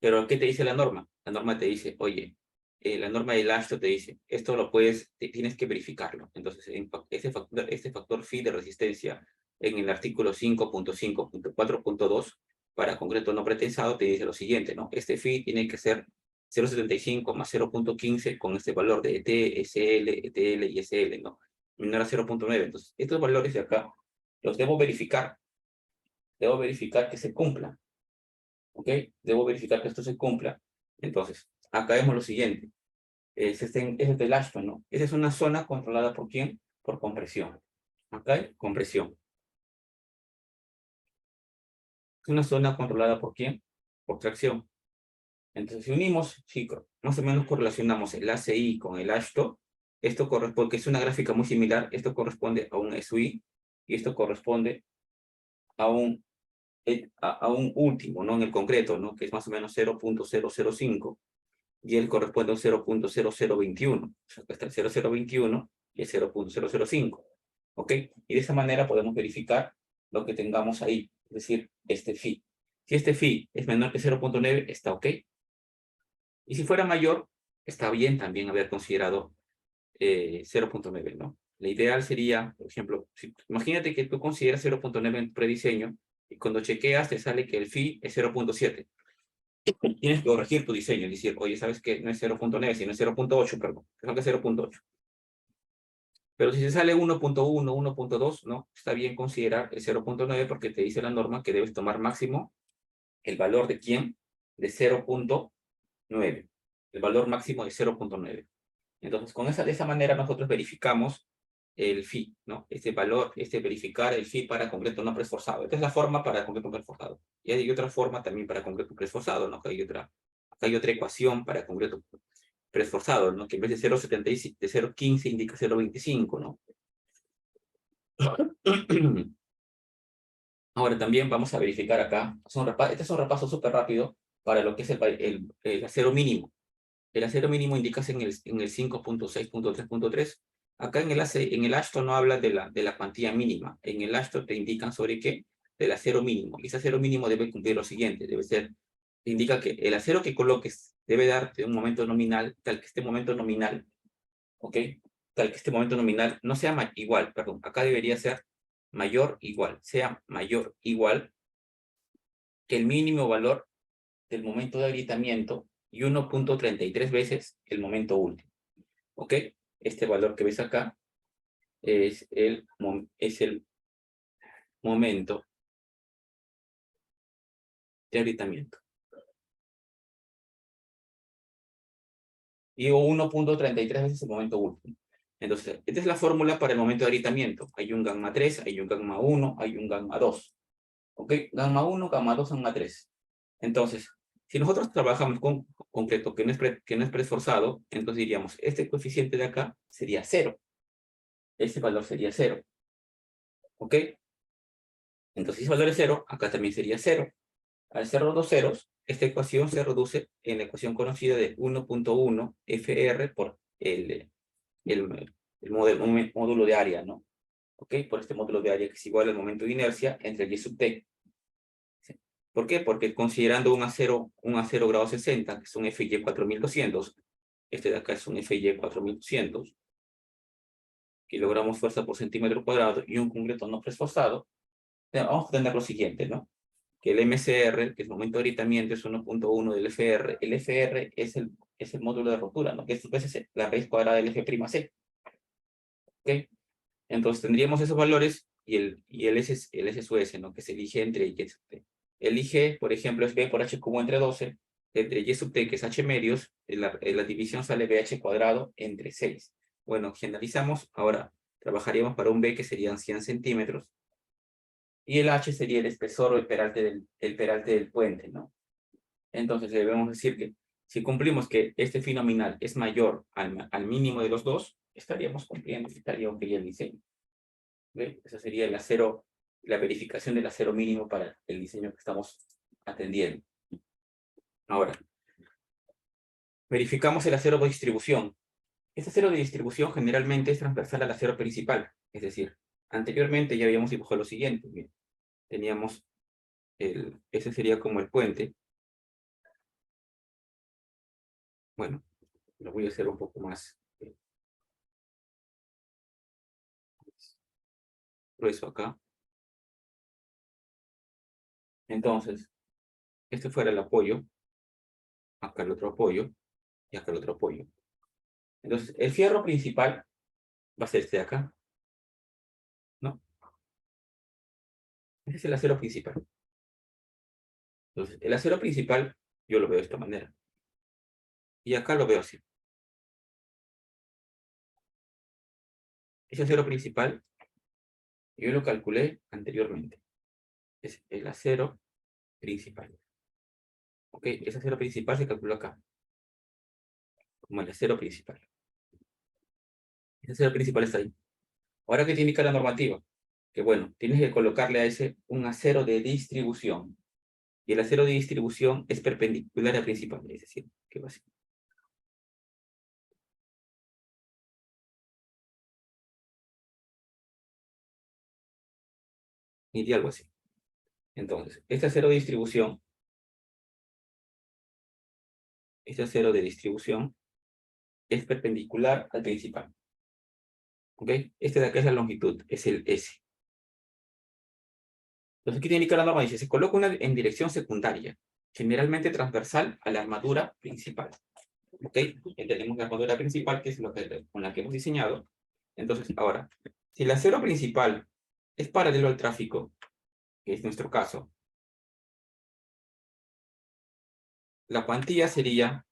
A: Pero ¿qué te dice la norma? La norma te dice, oye, la norma del ASHTO te dice, esto lo tienes que verificarlo. Entonces, este factor phi de resistencia en el artículo 5.5.4.2 para concreto no pretensado te dice lo siguiente, ¿no? Este phi tiene que ser 0.75 más 0.15 con este valor de ET, SL, ETL y SL, ¿no? Menor a 0.9. Entonces, estos valores de acá los debo verificar. Debo verificar que se cumplan. ¿Ok? Debo verificar que esto se cumpla. Entonces, acá vemos lo siguiente. Ese es el ASHTO, ¿no? Esa es una zona controlada por ¿quién? Por compresión. ¿Ok? Compresión. Es una zona controlada por ¿quién? Por tracción. Entonces, si unimos, chicos, más o menos correlacionamos el ACI con el ASHTO, esto corresponde, porque es una gráfica muy similar, esto corresponde a un SUI y esto corresponde a un último, ¿no? En el concreto, ¿no? Que es más o menos 0.005. Y él corresponde a un 0.0021. O sea, acá está el 0021 y el 0.005. ¿Ok? Y de esa manera podemos verificar lo que tengamos ahí, es decir, este phi. Si este phi es menor que 0.9, está ok. Y si fuera mayor, está bien también haber considerado 0.9, ¿no? La ideal sería, por ejemplo, imagínate que tú consideras 0.9 en tu prediseño y cuando chequeas te sale que el phi es 0.7. Tienes que corregir tu diseño y decir, oye, ¿sabes qué? No es 0.9, sino es 0.8, perdón. Creo que es 0.8. Pero si se sale 1.1, 1.2, ¿no? Está bien considerar el 0.9 porque te dice la norma que debes tomar máximo el valor de ¿quién? De 0.9. El valor máximo de 0.9. Entonces, de esa manera nosotros verificamos el phi, ¿no? Este valor, verificar el phi para concreto no preesforzado. Esta es la forma para concreto preesforzado. Y hay otra forma también para concreto preesforzado, ¿no? Acá hay otra ecuación para concreto preesforzado, ¿no? Que en vez de 0.75, de 0.15 indica 0.25, ¿no? Ahora también vamos a verificar acá, este es un repaso súper rápido para lo que es el acero mínimo. El acero mínimo indicas en el 5.6.3.3. Acá en el ASHTO no habla de la cuantía mínima. En el ASHTO te indican sobre qué, del acero mínimo. Y ese acero mínimo debe cumplir lo siguiente, indica que el acero que coloques debe darte un momento nominal, tal que este momento nominal, ¿ok? Tal que este momento nominal no sea igual, perdón, acá debería ser mayor igual, sea mayor igual que el mínimo valor del momento de agrietamiento y 1.33 veces el momento último. ¿Ok? Este valor que ves acá es el momento de agrietamiento. Y 1.33 veces el momento último. Entonces, esta es la fórmula para el momento de agrietamiento. Hay un gamma 3, hay un gamma 1, hay un gamma 2. ¿Ok? Gamma 1, gamma 2, gamma 3. Entonces, Si nosotros trabajamos con concreto que no es preesforzado, entonces diríamos, este coeficiente de acá sería 0. Este valor sería 0. ¿Ok? Entonces, si ese valor es 0, acá también sería 0. Al ser dos ceros, esta ecuación se reduce en la ecuación conocida de 1.1 FR por el módulo de área, ¿no? ¿Ok? Por este módulo de área que es igual al momento de inercia entre y sub t. ¿Sí? ¿Por qué? Porque considerando un A0 grado 60, que es un FY 4200, este de acá es un FY 4200, kilogramos fuerza por centímetro cuadrado y un concreto no preesforzado, vamos a tener lo siguiente, ¿no? Que el MCR, que es el momento de agrietamiento, es 1.1 del FR. El FR es el módulo de rotura, ¿no? Que es la raíz cuadrada del F'C. ¿Ok? Entonces tendríamos esos valores y el S sub S, ¿no? Que se elige entre Y sub T. El IG, por ejemplo, es B por H cubo entre 12, entre Y sub T, que es H medios, la división sale BH cuadrado entre 6. Bueno, generalizamos, ahora trabajaríamos para un B que serían 100 centímetros, y el H sería el espesor o el peralte del puente, ¿no? Entonces debemos decir que si cumplimos que este phi nominal es mayor al mínimo de los dos, estaríamos cumpliendo, estaría ok el diseño. ¿Ve? Esa sería el acero, la verificación del acero mínimo para el diseño que estamos atendiendo. Ahora, verificamos el acero de distribución. Este acero de distribución generalmente es transversal al acero principal, es decir, anteriormente ya habíamos dibujado lo siguiente. Bien, teníamos ese sería como el puente. Bueno, lo voy a hacer un poco más grueso acá. Entonces, este fuera el apoyo, acá el otro apoyo, y acá el otro apoyo. Entonces, el fierro principal va a ser este de acá, ¿no? Ese es el acero principal. Entonces, el acero principal, yo lo veo de esta manera. Y acá lo veo así. Ese acero principal, yo lo calculé anteriormente. Es el acero principal. ¿Ok? Ese acero principal se calculó acá, como el acero principal. Ese acero principal está ahí. Ahora, ¿qué te indica la normativa? Que bueno, tienes que colocarle a ese un acero de distribución. Y el acero de distribución es perpendicular al principal, es decir, que va así. Y algo así. Entonces, este acero de distribución es perpendicular al principal. ¿Ok? Este de acá es la longitud, es el S. Entonces, aquí tiene que la norma, dice, se coloca una en dirección secundaria, generalmente transversal a la armadura principal. ¿Ok? Tenemos la armadura principal, que es con la que hemos diseñado. Entonces, ahora, si el acero principal es paralelo al tráfico, que es nuestro caso, la cuantía sería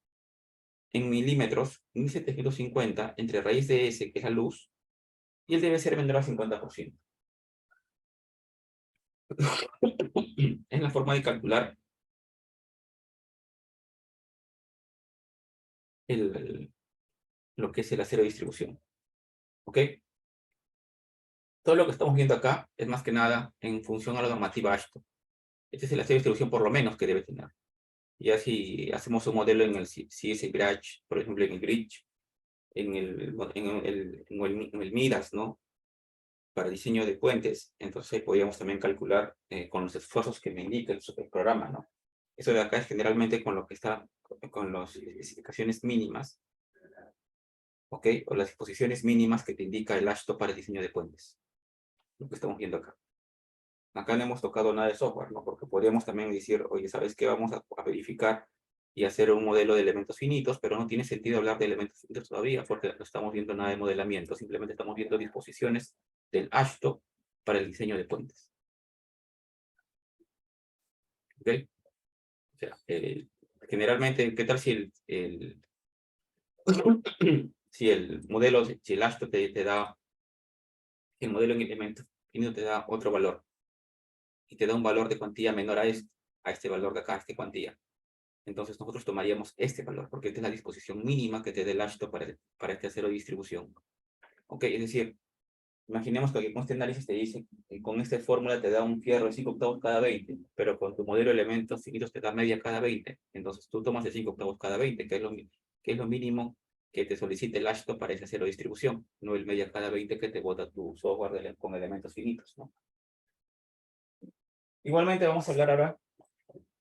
A: en milímetros, 1750 entre raíz de S, que es la luz, y él debe ser menor al 50%. Es la forma de calcular lo que es el acero de distribución. ¿Ok? Todo lo que estamos viendo acá es más que nada en función a la normativa AASHTO. Este es el acero de distribución por lo menos que debe tener. Ya si hacemos un modelo en el CS Grach, por ejemplo en el Grich, en el Midas, ¿no? Para diseño de puentes, entonces podríamos también calcular con los esfuerzos que me indica el programa, ¿no? Eso de acá es generalmente con lo que está, con las especificaciones mínimas, ¿ok? O las disposiciones mínimas que te indica el AASHTO para el diseño de puentes. Lo que estamos viendo acá. Acá no hemos tocado nada de software, ¿no? Porque podríamos también decir, oye, ¿sabes qué? Vamos a verificar y hacer un modelo de elementos finitos, pero no tiene sentido hablar de elementos finitos todavía, porque no estamos viendo nada de modelamiento, simplemente estamos viendo disposiciones del AASHTO para el diseño de puentes. ¿Ok? O sea, generalmente, ¿qué tal si si el modelo, si el AASHTO te da, el modelo en elementos finitos te da otro valor, y te da un valor de cuantía menor a este valor de acá, a esta cuantía? Entonces nosotros tomaríamos este valor, porque esta es la disposición mínima que te dé el ASHTO para este acero de distribución. Ok, es decir, imaginemos que con este análisis te dice que con esta fórmula te da un fierro de 5 octavos cada 20, pero con tu modelo de elementos finitos te da media cada 20. Entonces tú tomas de 5 octavos cada 20, que es lo mínimo que te solicita el ASHTO para ese acero de distribución, no el media cada 20 que te bota tu software con elementos finitos, ¿no? Igualmente vamos a hablar ahora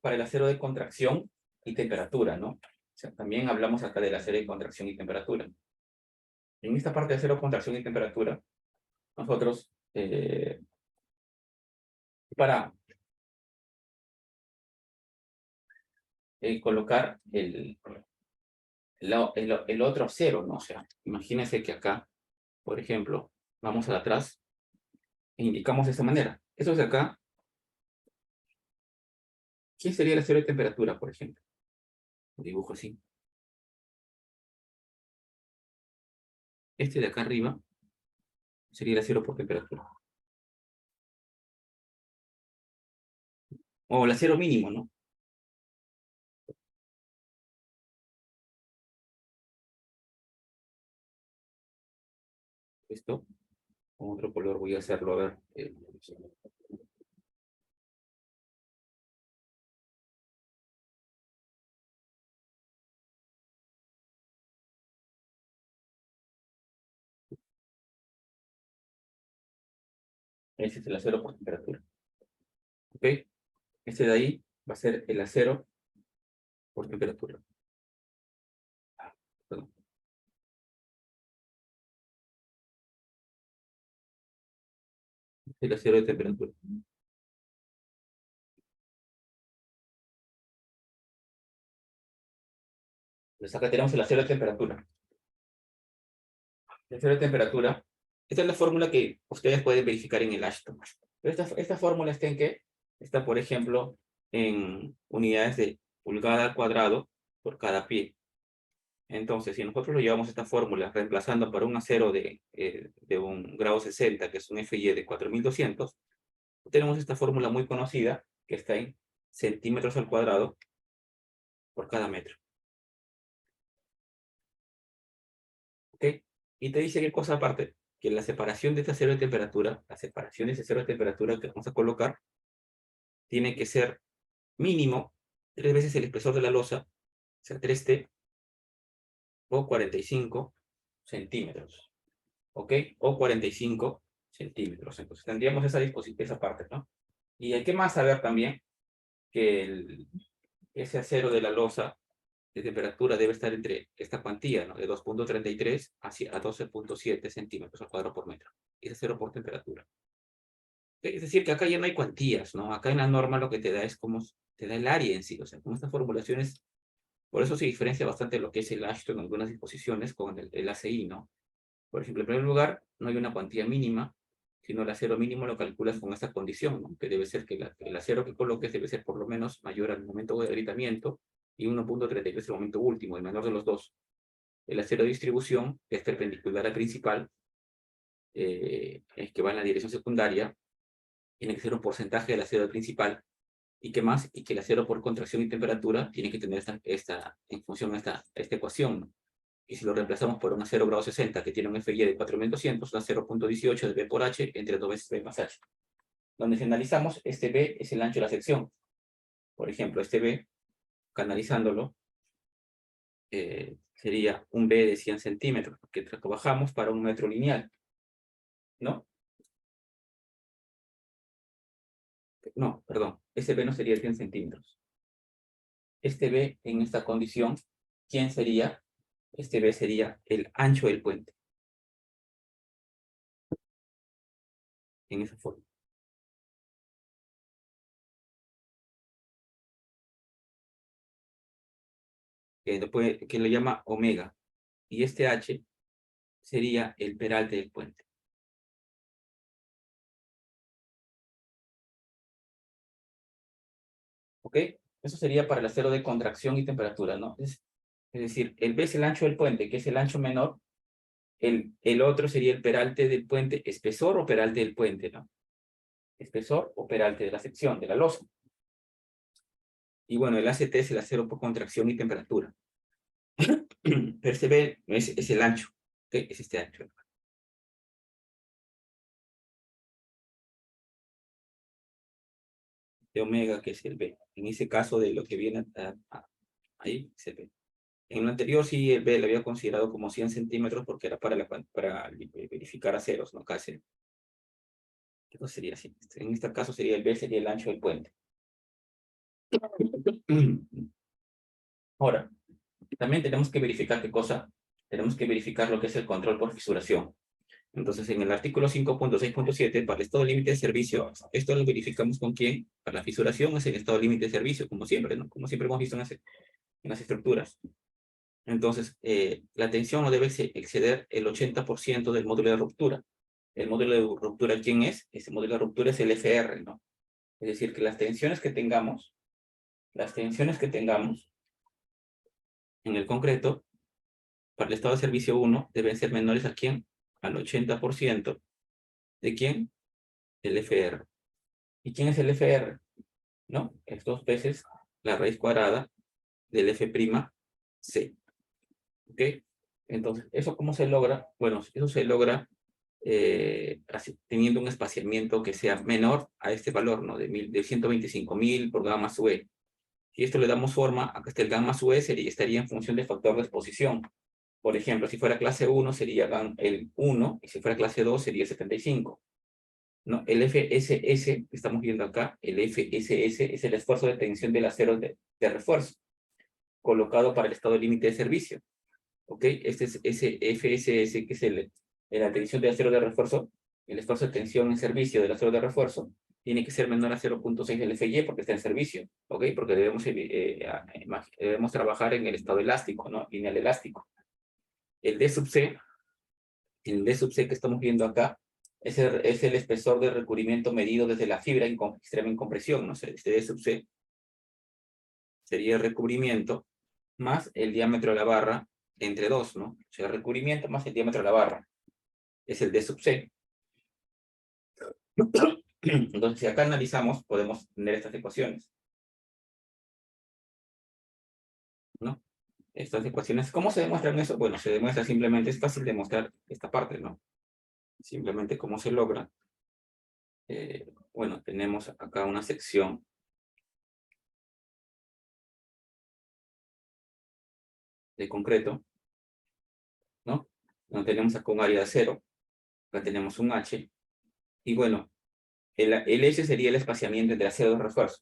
A: para el acero de contracción y temperatura, ¿no? O sea, también hablamos acá del acero de contracción y temperatura. En esta parte de acero, contracción y temperatura, nosotros, para colocar el otro acero, ¿no? O sea, imagínense que acá, por ejemplo, vamos a atrás e indicamos de esta manera. Esto es de acá. ¿Quién sería el acero de temperatura, por ejemplo? Lo dibujo así. Este de acá arriba sería el acero por temperatura. O el acero mínimo, ¿no? Esto, con otro color voy a hacerlo, a ver. Ese es el acero por temperatura. ¿Ok? Este de ahí va a ser el acero por temperatura. Perdón. El acero de temperatura. Pues acá tenemos el acero de temperatura. El acero de temperatura. Esta es la fórmula que ustedes pueden verificar en el ASHTO. Pero esta fórmula está en qué? Está, por ejemplo, en unidades de pulgada al cuadrado por cada pie. Entonces, si nosotros lo llevamos esta fórmula reemplazando para un acero de un grado 60, que es un FY de 4200, tenemos esta fórmula muy conocida que está en centímetros al cuadrado por cada metro. ¿Ok? Y te dice qué cosa aparte, que la separación de este acero de temperatura, la separación de ese acero de temperatura que vamos a colocar, tiene que ser mínimo 3 veces el espesor de la losa, o sea, 3T, o 45 centímetros. ¿Ok? O 45 centímetros. Entonces tendríamos esa parte, ¿no? Y hay que más saber también que ese acero de la losa de temperatura debe estar entre esta cuantía, ¿no? De 2.33 a 12.7 centímetros al cuadrado por metro. Ese acero por temperatura. Es decir, que acá ya no hay cuantías, ¿no? Acá en la norma lo que te da es como te da el área en sí. O sea, con estas formulaciones, por eso se diferencia bastante lo que es el ASHTO en algunas disposiciones con el ACI, ¿no? Por ejemplo, en primer lugar, no hay una cuantía mínima, sino el acero mínimo lo calculas con esta condición, ¿no? Que debe ser que el acero que coloques debe ser por lo menos mayor al momento de agrietamiento y 1.33 el momento último, el menor de los dos. El acero de distribución es perpendicular al principal, es que va en la dirección secundaria, tiene que ser un porcentaje del acero principal, y que más, y que el acero por contracción y temperatura tiene que tener en función a esta ecuación, ¿no? Y si lo reemplazamos por un acero grado 60 que tiene un FY de 4200, da 0.18 de B por H entre 2 veces B más H. Donde si analizamos, este B es el ancho de la sección. Por ejemplo, este B, canalizándolo, sería un B de 100 centímetros, que trabajamos para un metro lineal, ¿no? No, perdón, este B no sería 100 centímetros. Este B en esta condición, ¿quién sería? Este B sería el ancho del puente. En esa forma. Que lo llama omega. Y este H sería el peralte del puente. ¿Ok? Eso sería para el acero de contracción y temperatura, ¿no? Es decir, el B es el ancho del puente, que es el ancho menor. El otro sería el peralte del puente, espesor o peralte del puente, ¿no? Espesor o peralte de la sección, de la losa. Y bueno, el ACT es el acero por contracción y temperatura. Pero este B es el ancho, ¿ok? Es este ancho. De omega, que es el B. En ese caso de lo que viene ahí, es el B. En lo anterior sí el B lo había considerado como 100 centímetros porque era para verificar aceros, no casi. Entonces sería así. En este caso sería el B, sería el ancho del puente. Ahora, también tenemos que verificar qué cosa. Tenemos que verificar lo que es el control por fisuración. Entonces, en el artículo 5.6.7, para el estado límite de servicio, esto lo verificamos con quién. Para la fisuración es el estado límite de servicio, como siempre, ¿no? Como siempre hemos visto en las estructuras. Entonces, la tensión no debe exceder el 80% del módulo de ruptura. El módulo de ruptura, ¿quién es? Ese módulo de ruptura es el FR, ¿no? Es decir, que las tensiones que tengamos en el concreto, para el estado de servicio 1, deben ser menores a quién? Al 80% de quién? El FR. ¿Y quién es el FR? ¿No? Es 2 veces la raíz cuadrada del F'C. ¿Ok? Entonces, ¿eso cómo se logra? Bueno, eso se logra teniendo un espaciamiento que sea menor a este valor, ¿no? De 125.000 por gamma sub E. Si esto le damos forma, acá está el gamma sub E, estaría en función del factor de exposición. Por ejemplo, si fuera clase 1 sería el 1, y si fuera clase 2 sería 75. ¿No? El FSS que estamos viendo acá, el FSS es el esfuerzo de tensión del acero de refuerzo, colocado para el estado límite de servicio. ¿Ok? Este es ese FSS, que es la tensión del acero de refuerzo, el esfuerzo de tensión en servicio del acero de refuerzo, tiene que ser menor a 0.6 del FY porque está en servicio, ¿ok? Porque debemos trabajar en el estado elástico, ¿no? Lineal elástico. El D sub C, el D sub C que estamos viendo acá, es el espesor de recubrimiento medido desde la fibra extrema en compresión, ¿no? Este D sub C sería el recubrimiento más el diámetro de la barra entre 2, ¿no? O sea, el recubrimiento más el diámetro de la barra. Es el D sub C. Entonces, si acá analizamos, podemos tener estas ecuaciones, ¿no? Estas ecuaciones, ¿cómo se demuestran eso? Bueno, se demuestra simplemente, es fácil demostrar esta parte, ¿no? Simplemente cómo se logra. Bueno, tenemos acá una sección de concreto, ¿no? Donde tenemos acá un área de acero, acá tenemos un H, y bueno, el S sería el espaciamiento entre acero de refuerzo.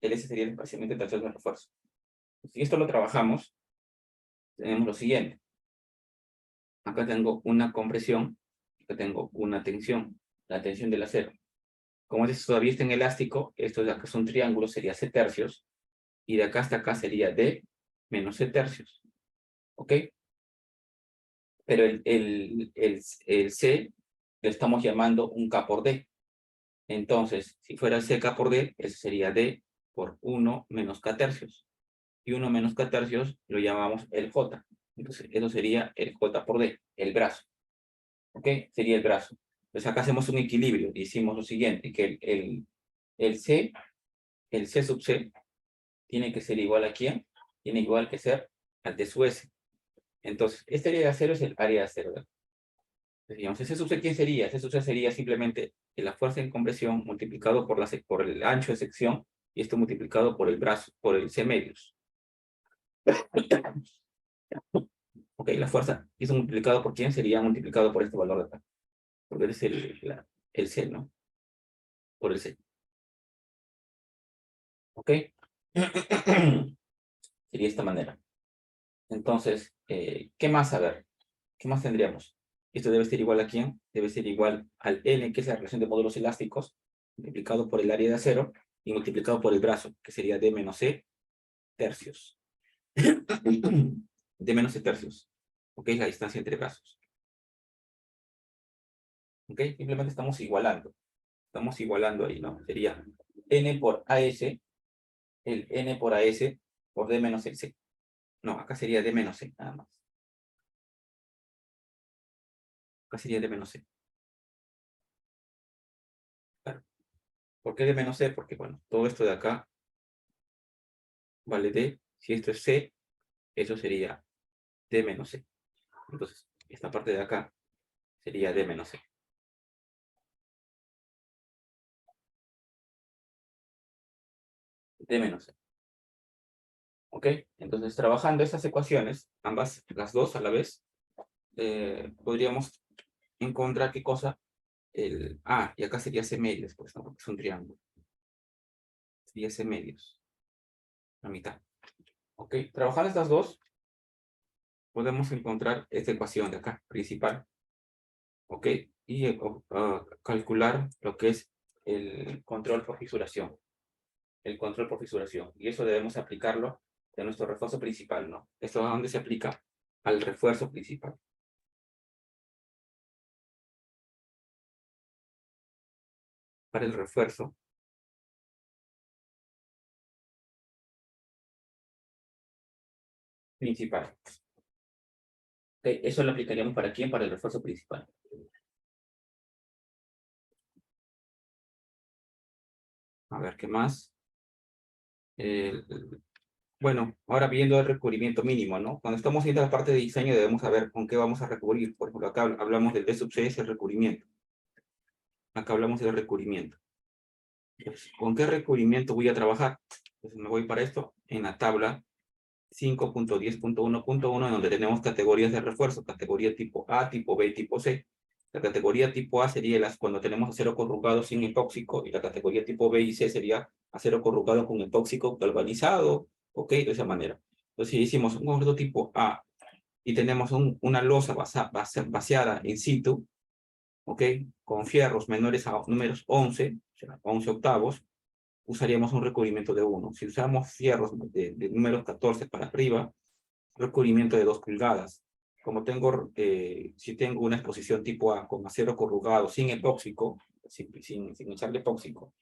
A: El S sería el espaciamiento entre acero de refuerzo. Si esto lo trabajamos, tenemos lo siguiente. Acá tengo una compresión, acá tengo una tensión, la tensión del acero. Como este todavía está en elástico, esto de acá es un triángulo, sería C tercios, y de acá hasta acá sería D menos C tercios. ¿Ok? Pero el C lo estamos llamando un K por D. Entonces, si fuera el C K por D, eso sería D por 1 menos K tercios. Y 1 menos K tercios lo llamamos el J. Entonces, eso sería el J por D, el brazo. ¿Ok? Sería el brazo. Entonces, acá hacemos un equilibrio y hicimos lo siguiente, que el C sub C tiene que ser igual a ¿quién? Tiene igual que ser al D sub S. Entonces, este área de acero es el área de acero. Entonces, digamos, ese sub C, ¿quién sería? Ese sub C sería simplemente la fuerza en compresión multiplicado por el ancho de sección y esto multiplicado por el brazo, por el C medios. Ok, la fuerza, y eso multiplicado por quién sería multiplicado por este valor de acá. Porque es el C, ¿no? Por el C. ¿Ok? Sería esta manera. Entonces, ¿qué más? A ver, ¿qué más tendríamos? Esto debe ser igual a ¿quién? Debe ser igual al N, que es la relación de módulos elásticos, multiplicado por el área de acero y multiplicado por el brazo, que sería D menos C tercios. D menos C tercios. ¿Ok? La distancia entre brazos. ¿Ok? Simplemente estamos igualando. Estamos igualando ahí, ¿no? Sería N por AS, el N por AS por D menos el C. No, acá sería D menos C, nada más. Acá sería D menos C. Claro. ¿Por qué D menos C? Porque, bueno, todo esto de acá vale D. Si esto es C, eso sería D menos C. Entonces, esta parte de acá sería D menos C. D menos C. ¿Ok? Entonces, trabajando estas ecuaciones, ambas, las dos a la vez, podríamos encontrar qué cosa. Y acá sería C medios, pues, ¿no? Porque es un triángulo. Sería C medios. La mitad. ¿Ok? Trabajando estas dos, podemos encontrar esta ecuación de acá, principal. ¿Ok? Y calcular lo que es el control por fisuración. El control por fisuración. Y eso debemos aplicarlo de nuestro refuerzo principal, ¿no? ¿Esto a dónde se aplica? Al refuerzo principal. Para el refuerzo principal. ¿Ok? Eso lo aplicaríamos ¿para quién? Para el refuerzo principal. A ver, ¿qué más? Bueno, ahora viendo el recubrimiento mínimo, ¿no? Cuando estamos haciendo la parte de diseño debemos saber con qué vamos a recubrir. Por ejemplo, acá hablamos del D sub C, es el recubrimiento. Acá hablamos del recubrimiento. Entonces, ¿con qué recubrimiento voy a trabajar? Entonces me voy para esto en la tabla 5.10.1.1, en donde tenemos categorías de refuerzo, categoría tipo A, tipo B, tipo C. La categoría tipo A sería cuando tenemos acero corrugado sin epóxico, y la categoría tipo B y C sería acero corrugado con epóxico galvanizado, ¿ok? De esa manera. Entonces, si hicimos un concreto tipo A y tenemos una losa vaciada in situ, ¿ok? Con fierros menores a números 11, o sea, 11 octavos, usaríamos un recubrimiento de 1. Si usamos fierros de números 14 para arriba, recubrimiento de 2 pulgadas. Como si tengo una exposición tipo A con acero corrugado sin epóxico, sin echarle epóxico,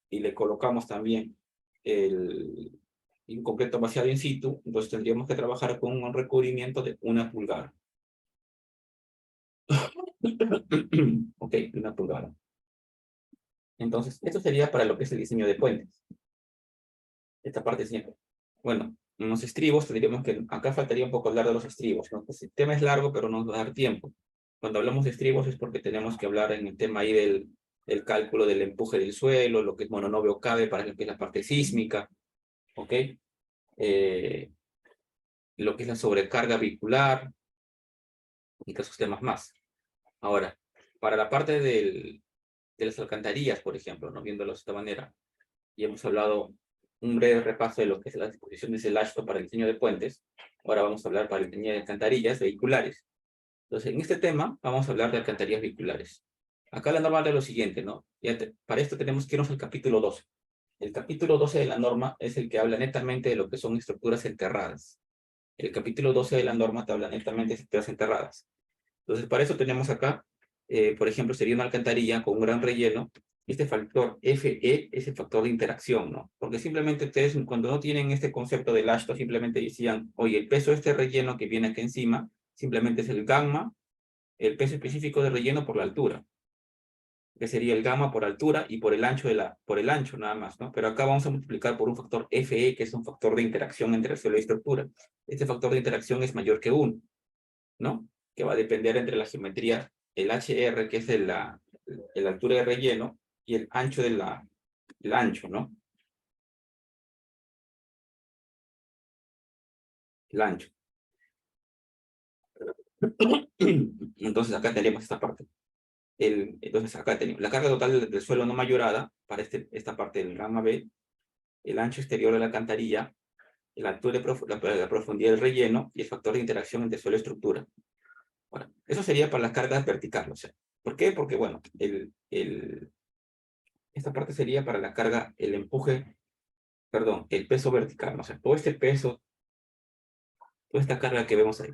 A: y le colocamos también un concreto vaciado in situ, entonces tendríamos que trabajar con un recubrimiento de 1 pulgada. Ok, 1 pulgada. Entonces, esto sería para lo que es el diseño de puentes. Esta parte siempre. Bueno, en los estribos tendríamos que, acá faltaría un poco hablar de los estribos, ¿no? Pues el tema es largo, pero no nos va a dar tiempo. Cuando hablamos de estribos es porque tenemos que hablar en el tema ahí del cálculo del empuje del suelo, lo que es mononovio cabe para lo que es la parte sísmica, ¿ok? Lo que es la sobrecarga vehicular y esos temas más. Ahora, para la parte de las alcantarillas, por ejemplo, ¿no? Viéndolo de esta manera, y hemos hablado un breve repaso de lo que es la disposición de ese lazo para el diseño de puentes. Ahora vamos a hablar para el diseño de alcantarillas vehiculares. Entonces, en este tema vamos a hablar de alcantarillas vehiculares. Acá la norma habla de lo siguiente, ¿no? Para esto tenemos que irnos al capítulo 12. El capítulo 12 de la norma es el que habla netamente de lo que son estructuras enterradas. El capítulo 12 de la norma te habla netamente de estructuras enterradas. Entonces, para eso tenemos acá, por ejemplo, sería una alcantarilla con un gran relleno. Este factor FE es el factor de interacción, ¿no? Porque simplemente ustedes, cuando no tienen este concepto del ashto, simplemente decían, oye, el peso de este relleno que viene aquí encima, simplemente es el gamma, el peso específico de relleno por la altura, que sería el gamma por altura y por el ancho, por el ancho nada más, ¿no? Pero acá vamos a multiplicar por un factor FE, que es un factor de interacción entre el suelo y estructura. Este factor de interacción es mayor que 1, ¿no? Que va a depender entre la geometría, el HR, que es la altura de relleno, y el ancho el ancho, ¿no? El ancho. Entonces acá tenemos esta parte. Entonces acá tenemos la carga total del suelo no mayorada para esta parte del gamma B, el ancho exterior de la alcantarilla, la altura la profundidad del relleno y el factor de interacción entre suelo y estructura. Bueno, eso sería para las cargas verticales. O sea, ¿por qué? Porque, bueno, esta parte sería para la carga, el empuje, perdón, el peso vertical. O sea, todo este peso, toda esta carga que vemos ahí,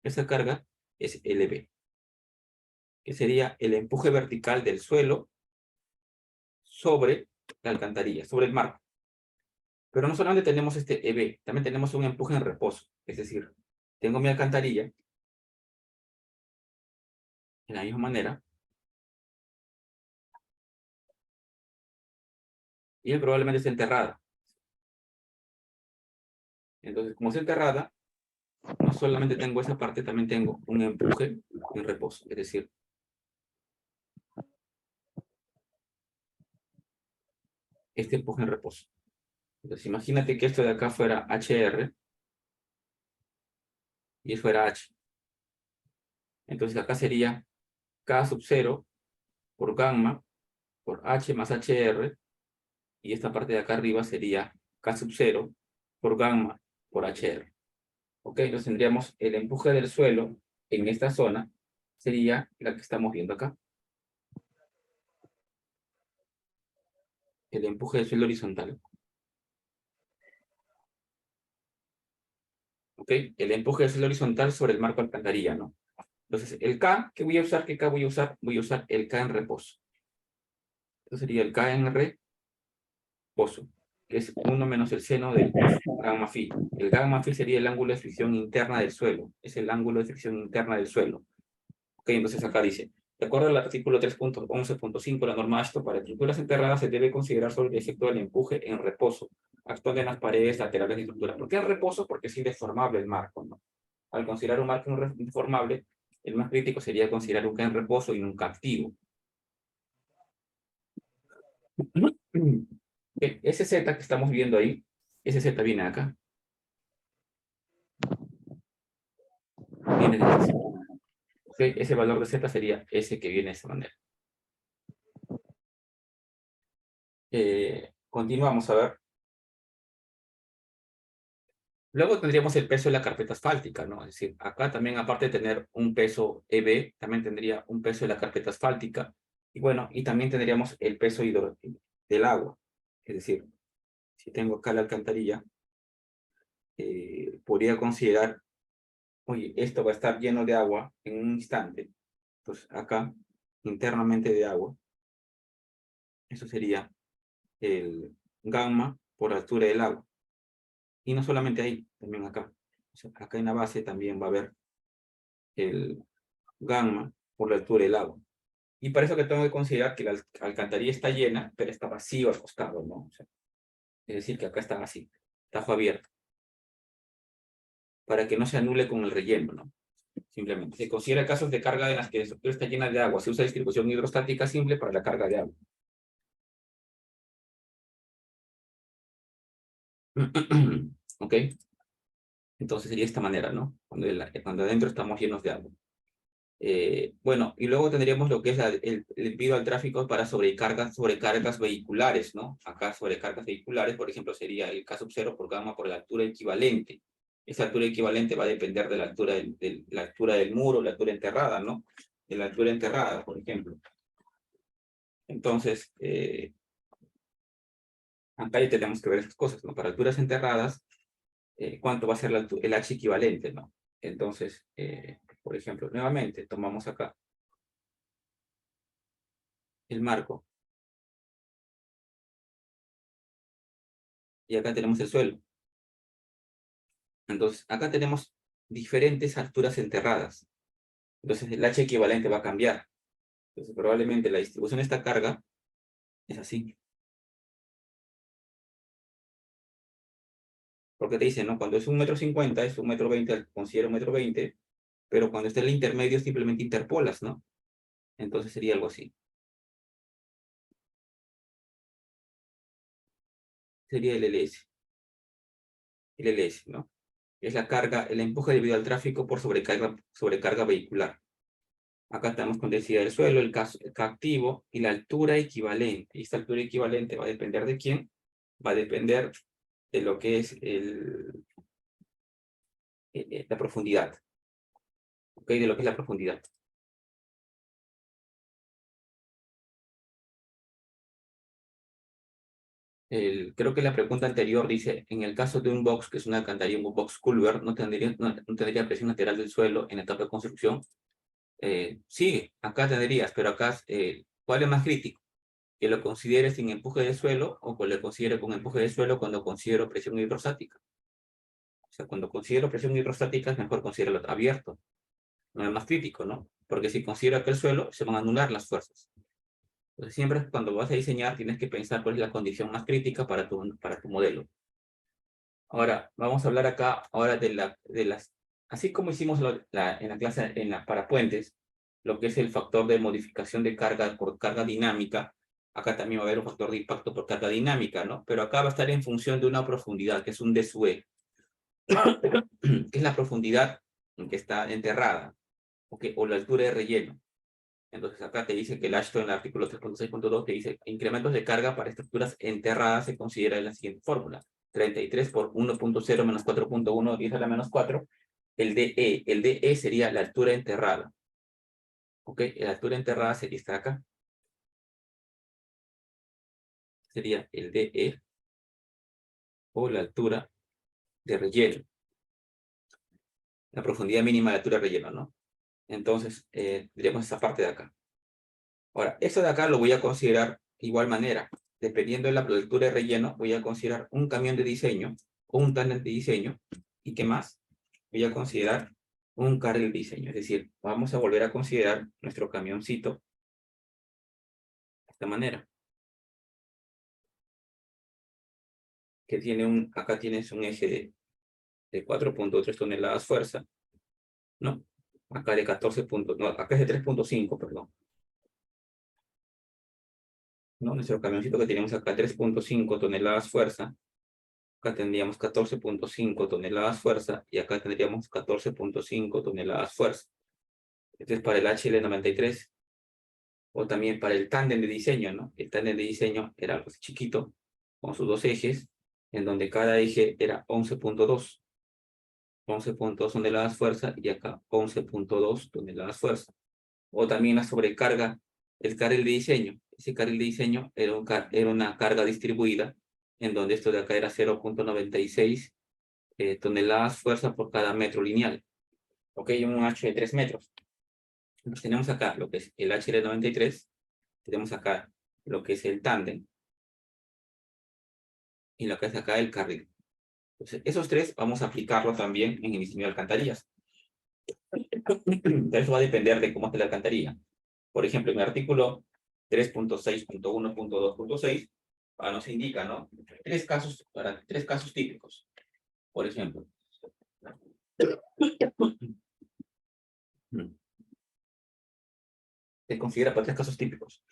A: esa carga es LB, que sería el empuje vertical del suelo sobre la alcantarilla, sobre el marco. Pero no solamente tenemos este EB, también tenemos un empuje en reposo. Es decir, tengo mi alcantarilla de la misma manera y él probablemente esté enterrada. Entonces, como es enterrada, no solamente tengo esa parte, también tengo un empuje en reposo. Es decir, este empuje en reposo. Entonces, imagínate que esto de acá fuera HR y fuera H. Entonces, acá sería K sub 0 por gamma por H más HR. Y esta parte de acá arriba sería K sub 0 por gamma por HR. ¿Ok? Entonces tendríamos el empuje del suelo en esta zona, sería la que estamos viendo acá. El empuje del suelo horizontal. ¿Ok? El empuje del suelo horizontal sobre el marco alcantarilla, ¿no? Entonces, el K, ¿qué voy a usar? ¿Qué K voy a usar? Voy a usar el K en reposo. Entonces sería el K en reposo, que es 1 menos el seno del gamma phi. El gamma phi sería el ángulo de fricción interna del suelo. Es el ángulo de fricción interna del suelo. Ok, entonces acá dice, de acuerdo al artículo 3.11.5 de la norma ASTO, para estructuras enterradas se debe considerar sobre el efecto del empuje en reposo, actuando en las paredes laterales de estructura. ¿Por qué en reposo? Porque es indeformable el marco, ¿no? Al considerar un marco indeformable, el más crítico sería considerar un K en reposo y nunca activo. Ese Z que estamos viendo ahí, ese Z viene acá. Viene de esta. Okay, ese valor de Z sería ese que viene de esta manera. Continuamos a ver. Luego tendríamos el peso de la carpeta asfáltica, ¿no? Es decir, acá también, aparte de tener un peso EB, también tendría un peso de la carpeta asfáltica. Y bueno, y también tendríamos el peso del agua. Es decir, si tengo acá la alcantarilla, podría considerar, oye, esto va a estar lleno de agua en un instante. Pues acá, internamente de agua, eso sería el gamma por altura del agua. Y no solamente ahí, también acá. O sea, acá en la base también va a haber el gamma por la altura del agua. Y para eso que tengo que considerar que la alcantarilla está llena, pero está vacío al costado, ¿no? O sea, es decir, que acá está así, tajo abierto, para que no se anule con el relleno, ¿no? Simplemente. Se considera casos de carga en las que la estructura está llena de agua. Se usa distribución hidrostática simple para la carga de agua. ¿Ok? Entonces sería de esta manera, ¿no? Cuando adentro estamos llenos de agua. Bueno, y luego tendríamos lo que es el envío al tráfico para sobrecargas vehiculares, ¿no? Acá sobrecargas vehiculares, por ejemplo, sería el K sub 0 por gamma por la altura equivalente. Esa altura equivalente va a depender de la altura la altura del muro, la altura enterrada, ¿no? De la altura enterrada, por ejemplo. Entonces, acá ya tenemos que ver esas cosas, ¿no? Para alturas enterradas, ¿cuánto va a ser el H equivalente, ¿no? Entonces, por ejemplo, nuevamente, tomamos acá el marco. Y acá tenemos el suelo. Entonces, acá tenemos diferentes alturas enterradas. Entonces, el H equivalente va a cambiar. Entonces, probablemente la distribución de esta carga es así. Porque te dice, ¿no? Cuando es 1,50 m, es 1,20 m, considero 1,20 m, pero cuando está en el intermedio simplemente interpolas, ¿no? Entonces sería algo así. Sería el LS. El LS, ¿no? Es la carga, el empuje debido al tráfico por sobrecarga vehicular. Acá estamos con densidad del suelo, el K activo y la altura equivalente. Y esta altura equivalente va a depender de quién. Va a depender de lo que es la profundidad. ¿Ok? De lo que es la profundidad. Creo que la pregunta anterior dice, en el caso de un box, que es una alcantarilla, un box culver, no tendría presión lateral del suelo en la etapa de construcción. Sí, acá tendrías, pero acá, ¿cuál es más crítico? Que lo considere sin empuje de suelo o que lo considere con empuje de suelo cuando considero presión hidrostática. O sea, cuando considero presión hidrostática es mejor considerarlo abierto. No es más crítico, ¿no? Porque si considero que el suelo, se van a anular las fuerzas. Entonces, siempre cuando vas a diseñar, tienes que pensar cuál es la condición más crítica para tu modelo. Ahora, vamos a hablar acá ahora de las, así como hicimos en la clase para puentes, lo que es el factor de modificación de carga por carga dinámica, acá también va a haber un factor de impacto por carga dinámica, ¿no? Pero acá va a estar en función de una profundidad, que es un D sub E, que es la profundidad en que está enterrada, o la altura de relleno. Entonces acá te dice que el Ashton en el artículo 3.6.2 te dice incrementos de carga para estructuras enterradas se considera en la siguiente fórmula. 33 por 1.0 menos 4.1, 10 a la menos 4. El DE sería la altura enterrada. ¿Ok? La altura enterrada sería esta acá. Sería el DE o la altura de relleno. La profundidad mínima de altura de relleno, ¿no? Entonces, tendríamos esa parte de acá. Ahora, esto de acá lo voy a considerar de igual manera. Dependiendo de la altura de relleno, voy a considerar un camión de diseño o un tándem de diseño. ¿Y qué más? Voy a considerar un carril de diseño. Es decir, vamos a volver a considerar nuestro camioncito de esta manera. Que tiene acá tienes un eje de 4.3 toneladas fuerza, ¿no? Acá de 14 puntos, no, acá es de 3.5, perdón. ¿No? Nuestro camioncito que tenemos acá, 3.5 toneladas fuerza. Acá tendríamos 14.5 toneladas fuerza y acá tendríamos 14.5 toneladas fuerza. Este es para el HL93 o también para el tándem de diseño, ¿no? El tándem de diseño era algo chiquito, con sus dos ejes, en donde cada eje era 11.2 toneladas fuerza y acá 11.2 toneladas fuerza. O también la sobrecarga, el carril de diseño. Ese carril de diseño era una carga distribuida, en donde esto de acá era 0.96 toneladas fuerza por cada metro lineal. Ok, un H de 3 metros. Entonces tenemos acá lo que es el H de 93, tenemos acá lo que es el tándem, y lo que es acá el carril. Entonces, esos tres vamos a aplicarlo también en el diseño de alcantarillas. Eso va a depender de cómo esté la alcantarilla. Por ejemplo, en el artículo 3.6.1.2.6 nos indica, ¿no? Tres casos típicos. Por ejemplo, se considera para tres casos típicos.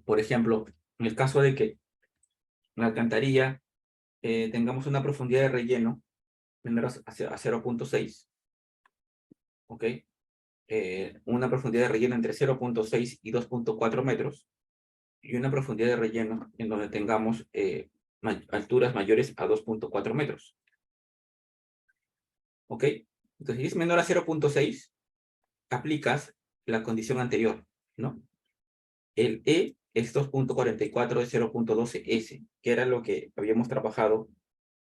A: Por ejemplo, en el caso de que en la alcantarilla tengamos una profundidad de relleno menor a 0.6, ¿ok? Una profundidad de relleno entre 0.6 y 2.4 metros, y una profundidad de relleno en donde tengamos alturas mayores a 2.4 metros. ¿Ok? Entonces, si es menor a 0.6, aplicas la condición anterior, ¿no? El E es 2.44 de 0.12S, que era lo que habíamos trabajado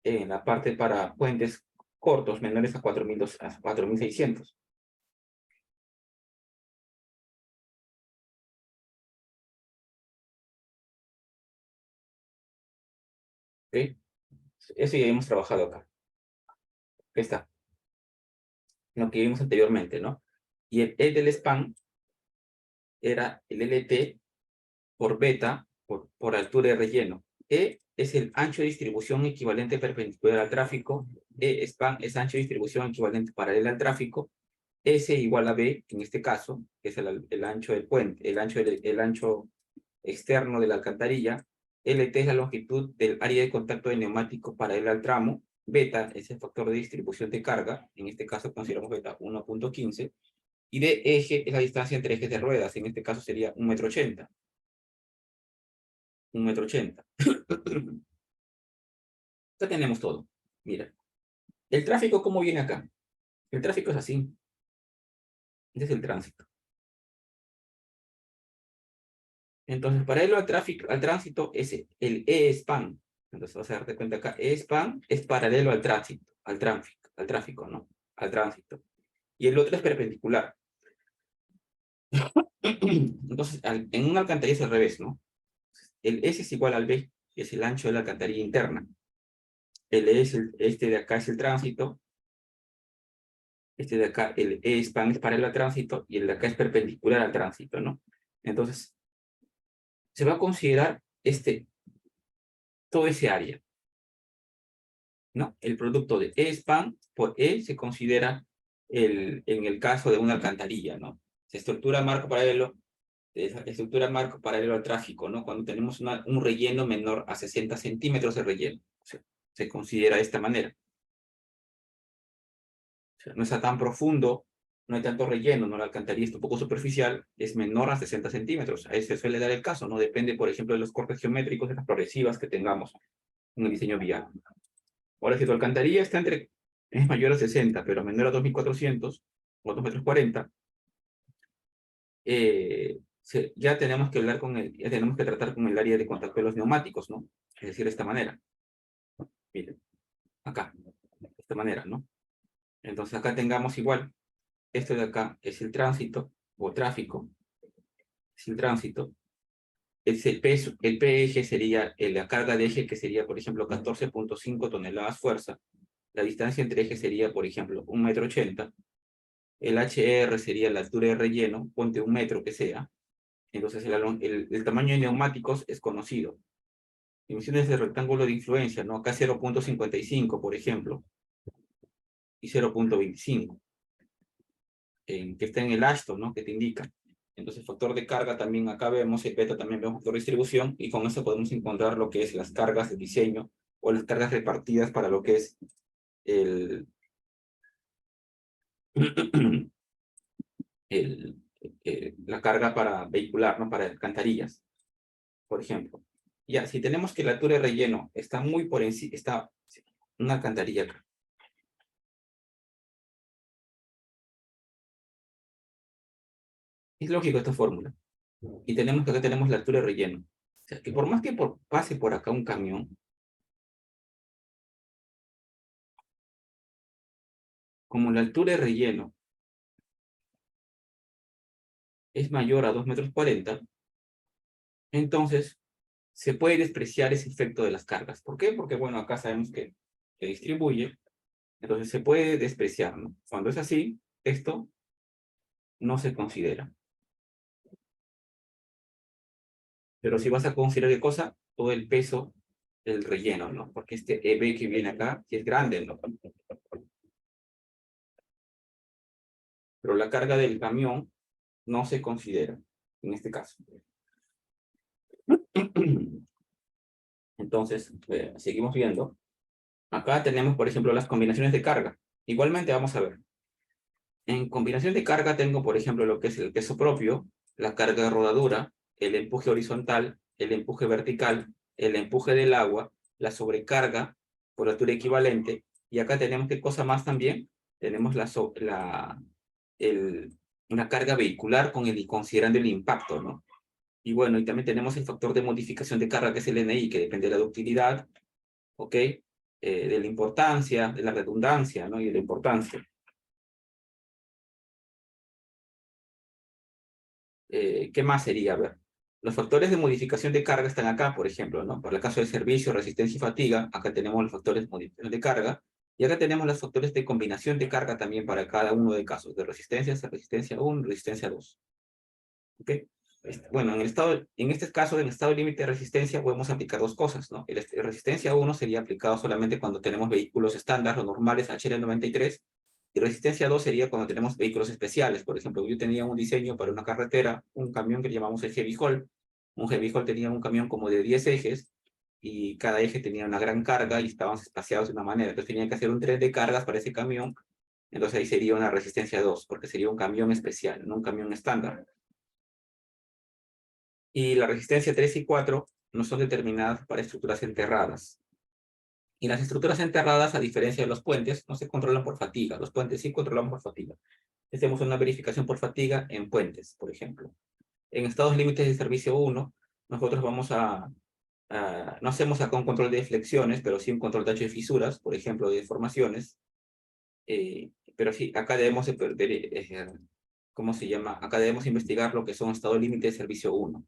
A: en la parte para puentes cortos menores a 4.600. ¿Ok? Eso ya hemos trabajado acá. Ahí está. Lo que vimos anteriormente, ¿no? Y el E del span era el LT por beta por altura de relleno. E es el ancho de distribución equivalente perpendicular al tráfico. E span es ancho de distribución equivalente paralelo al tráfico. S igual a B, en este caso, que es el ancho del puente, el ancho externo de la alcantarilla. LT es la longitud del área de contacto de neumático paralelo al tramo. Beta es el factor de distribución de carga. En este caso consideramos beta 1.15. Y de eje es la distancia entre ejes de ruedas. En este caso sería 1,80 m. 1,80 m. Acá tenemos todo. Mira, el tráfico, ¿cómo viene acá? El tráfico es así. Este es el tránsito. Entonces, paralelo al tránsito es el E-span. Entonces, vas a darte cuenta acá, E-span es paralelo al tránsito, al tráfico, ¿no? Al tránsito. Y el otro es perpendicular. Entonces, en una alcantarilla es al revés, ¿no? El S es igual al B, que es el ancho de la alcantarilla interna. El E es este de acá es el tránsito. Este de acá, el E-span es paralelo al tránsito y el de acá es perpendicular al tránsito, ¿no? Entonces, se va a considerar todo ese área, ¿no? El producto de E span por E se considera en el caso de una alcantarilla, ¿no? Se estructura marco paralelo, estructura marco paralelo al tráfico, ¿no? Cuando tenemos un relleno menor a 60 centímetros de relleno. Se considera de esta manera. O sea, no está tan profundo, no hay tanto relleno, no, la alcantarilla está un poco superficial, es menor a 60 centímetros. Ahí se suele dar el caso, ¿no? Depende, por ejemplo, de los cortes geométricos, de las progresivas que tengamos en el diseño vial. Ahora, si tu alcantarilla es mayor a 60, pero menor a 2400 o 2,40 metros, ya tenemos que hablar ya tenemos que tratar con el área de contacto de los neumáticos, ¿no? Es decir, de esta manera. Miren, acá, de esta manera, ¿no? Entonces acá tengamos igual, esto de acá es el tránsito o tráfico, es el tránsito, es el peso, el P eje sería la carga de eje que sería, por ejemplo, 14,5 toneladas fuerza, la distancia entre ejes sería, por ejemplo, 1,80 m, el HR sería la altura de relleno, ponte 1 metro que sea, entonces el tamaño de neumáticos es conocido. Dimensiones de rectángulo de influencia, ¿no? Acá 0,55, por ejemplo, y 0,25, que está en el ashton, ¿no? Que te indica. Entonces, factor de carga también acá vemos, el beta también vemos factor de distribución, y con eso podemos encontrar lo que es las cargas de diseño, o las cargas repartidas para lo que es la carga para vehicular, ¿no? Para alcantarillas, por ejemplo. Ya, si tenemos que la altura de relleno está muy por encima, está una alcantarilla acá. Es lógico esta fórmula. Y tenemos que acá tenemos la altura de relleno. O sea, que por más que pase por acá un camión, como la altura de relleno es mayor a 2,40 metros, entonces se puede despreciar ese efecto de las cargas. ¿Por qué? Porque, bueno, acá sabemos que se distribuye, entonces se puede despreciar, ¿no? Cuando es así, esto no se considera. Pero si vas a considerar qué cosa, todo el peso del relleno, ¿no? Porque este EB que viene acá, sí es grande, ¿no? Pero la carga del camión no se considera en este caso. Entonces, seguimos viendo. Acá tenemos, por ejemplo, las combinaciones de carga. Igualmente, vamos a ver. En combinación de carga tengo, por ejemplo, lo que es el peso propio, la carga de rodadura, el empuje horizontal, el empuje vertical, el empuje del agua, la sobrecarga por altura equivalente. Y acá tenemos, ¿qué cosa más también? Tenemos una carga vehicular considerando el impacto, ¿no? Y bueno, y también tenemos el factor de modificación de carga, que es el NI, que depende de la ductilidad, ¿ok? De la importancia, de la redundancia, ¿no? Y de la importancia. ¿Qué más sería? A ver, los factores de modificación de carga están acá, por ejemplo, ¿no? Para el caso de servicio, resistencia y fatiga, acá tenemos los factores de modificación de carga, y acá tenemos los factores de combinación de carga también para cada uno de casos, de resistencia, resistencia 1, resistencia 2. ¿Ok? Bueno, en este caso, en estado límite de resistencia, podemos aplicar dos cosas, ¿no? El resistencia 1 sería aplicado solamente cuando tenemos vehículos estándar o normales HL93, y resistencia 2 sería cuando tenemos vehículos especiales. Por ejemplo, yo tenía un diseño para una carretera, un camión que llamamos el Heavy Haul. Un Heavy Haul tenía un camión como de 10 ejes, y cada eje tenía una gran carga y estaban espaciados de una manera. Entonces tenía que hacer un tren de cargas para ese camión. Entonces ahí sería una resistencia 2, porque sería un camión especial, no un camión estándar. Y la resistencia 3 y 4 no son determinadas para estructuras enterradas. Y las estructuras enterradas, a diferencia de los puentes, no se controlan por fatiga. Los puentes sí controlan por fatiga. Hacemos una verificación por fatiga en puentes, por ejemplo. En estados límites de servicio 1, nosotros no hacemos acá un control de flexiones, pero sí un control de fisuras, por ejemplo, de deformaciones. Pero sí, acá debemos, ¿cómo se llama? Acá debemos investigar lo que son estados límites de servicio 1.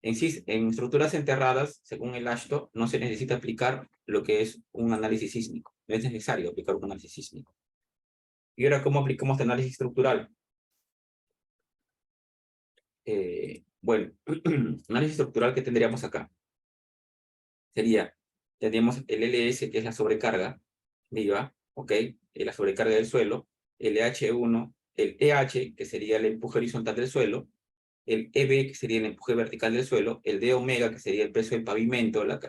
A: En estructuras enterradas, según el AASHTO, no se necesita aplicar lo que es un análisis sísmico. No es necesario aplicar un análisis sísmico. Y ahora, ¿cómo aplicamos el análisis estructural? Bueno, análisis estructural que tendríamos acá. tendríamos el LS, que es la sobrecarga viva, ¿ok? La sobrecarga del suelo, el EH1, el EH, que sería el empuje horizontal del suelo, el EB, que sería el empuje vertical del suelo, el D omega, que sería el peso del pavimento, la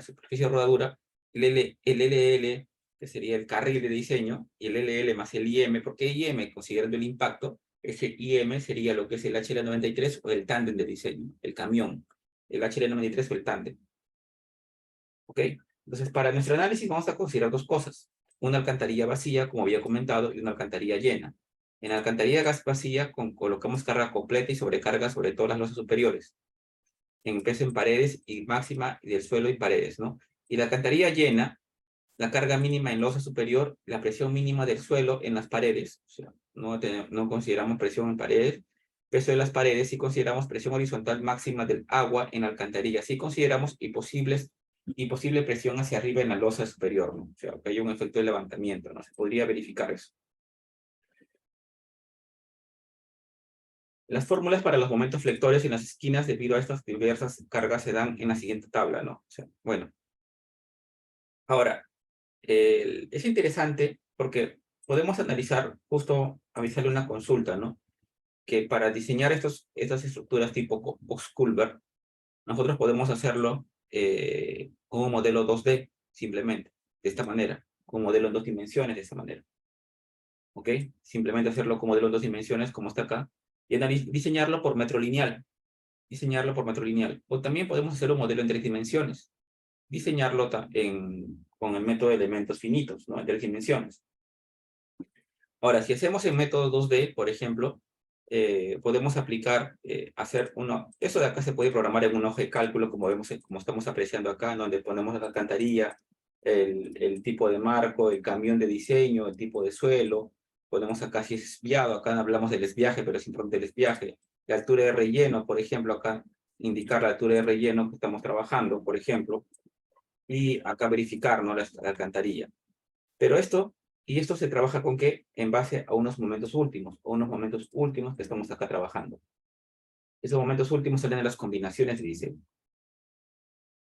A: superficie de rodadura, el LL, que sería el carril de diseño, y el LL más el IM. ¿Por qué IM? Considerando el impacto, ese IM sería lo que es el HL93 o el tándem de diseño, el camión, el HL93 o el tándem. ¿Ok? Entonces, para nuestro análisis vamos a considerar dos cosas. Una alcantarilla vacía, como había comentado, y una alcantarilla llena. En la alcantarilla gas vacía colocamos carga completa y sobrecarga sobre todas las losas superiores. En peso en paredes y máxima del suelo y paredes, ¿no? Y la alcantarilla llena, la carga mínima en losa superior, la presión mínima del suelo en las paredes. O sea, no consideramos presión en paredes, peso de las paredes, sí consideramos presión horizontal máxima del agua en la alcantarilla, sí consideramos y posible presión hacia arriba en la losa superior, ¿no? O sea, que hay un efecto de levantamiento, ¿no? Se podría verificar eso. Las fórmulas para los momentos flectores en las esquinas debido a estas diversas cargas se dan en la siguiente tabla, ¿no? O sea, bueno. Ahora, es interesante porque podemos analizar, justo avisarle una consulta, ¿no? Que para diseñar estas estructuras tipo Box-Culver, nosotros podemos hacerlo con un modelo 2D, simplemente, de esta manera, con un modelo en 2 dimensiones, de esta manera. ¿Ok? Simplemente hacerlo con modelo en 2 dimensiones, como está acá, y diseñarlo por metro lineal. Diseñarlo por metro lineal. O también podemos hacer un modelo en 3 dimensiones. Diseñarlo con el método de elementos finitos, ¿no? En 3 dimensiones. Ahora, si hacemos en método 2D, por ejemplo, podemos aplicar, hacer uno, eso de acá se puede programar en un hoja de cálculo, como vemos, como estamos apreciando acá, donde ponemos la alcantarilla, el tipo de marco, el camión de diseño, el tipo de suelo, ponemos acá si es desviado, acá hablamos del desviaje, pero es importante el desviaje, la altura de relleno, por ejemplo, acá indicar la altura de relleno que estamos trabajando, por ejemplo, y acá verificar, ¿no? La alcantarilla. Pero esto se trabaja con qué? En base a unos momentos últimos que estamos acá trabajando. Esos momentos últimos salen de las combinaciones de diseño.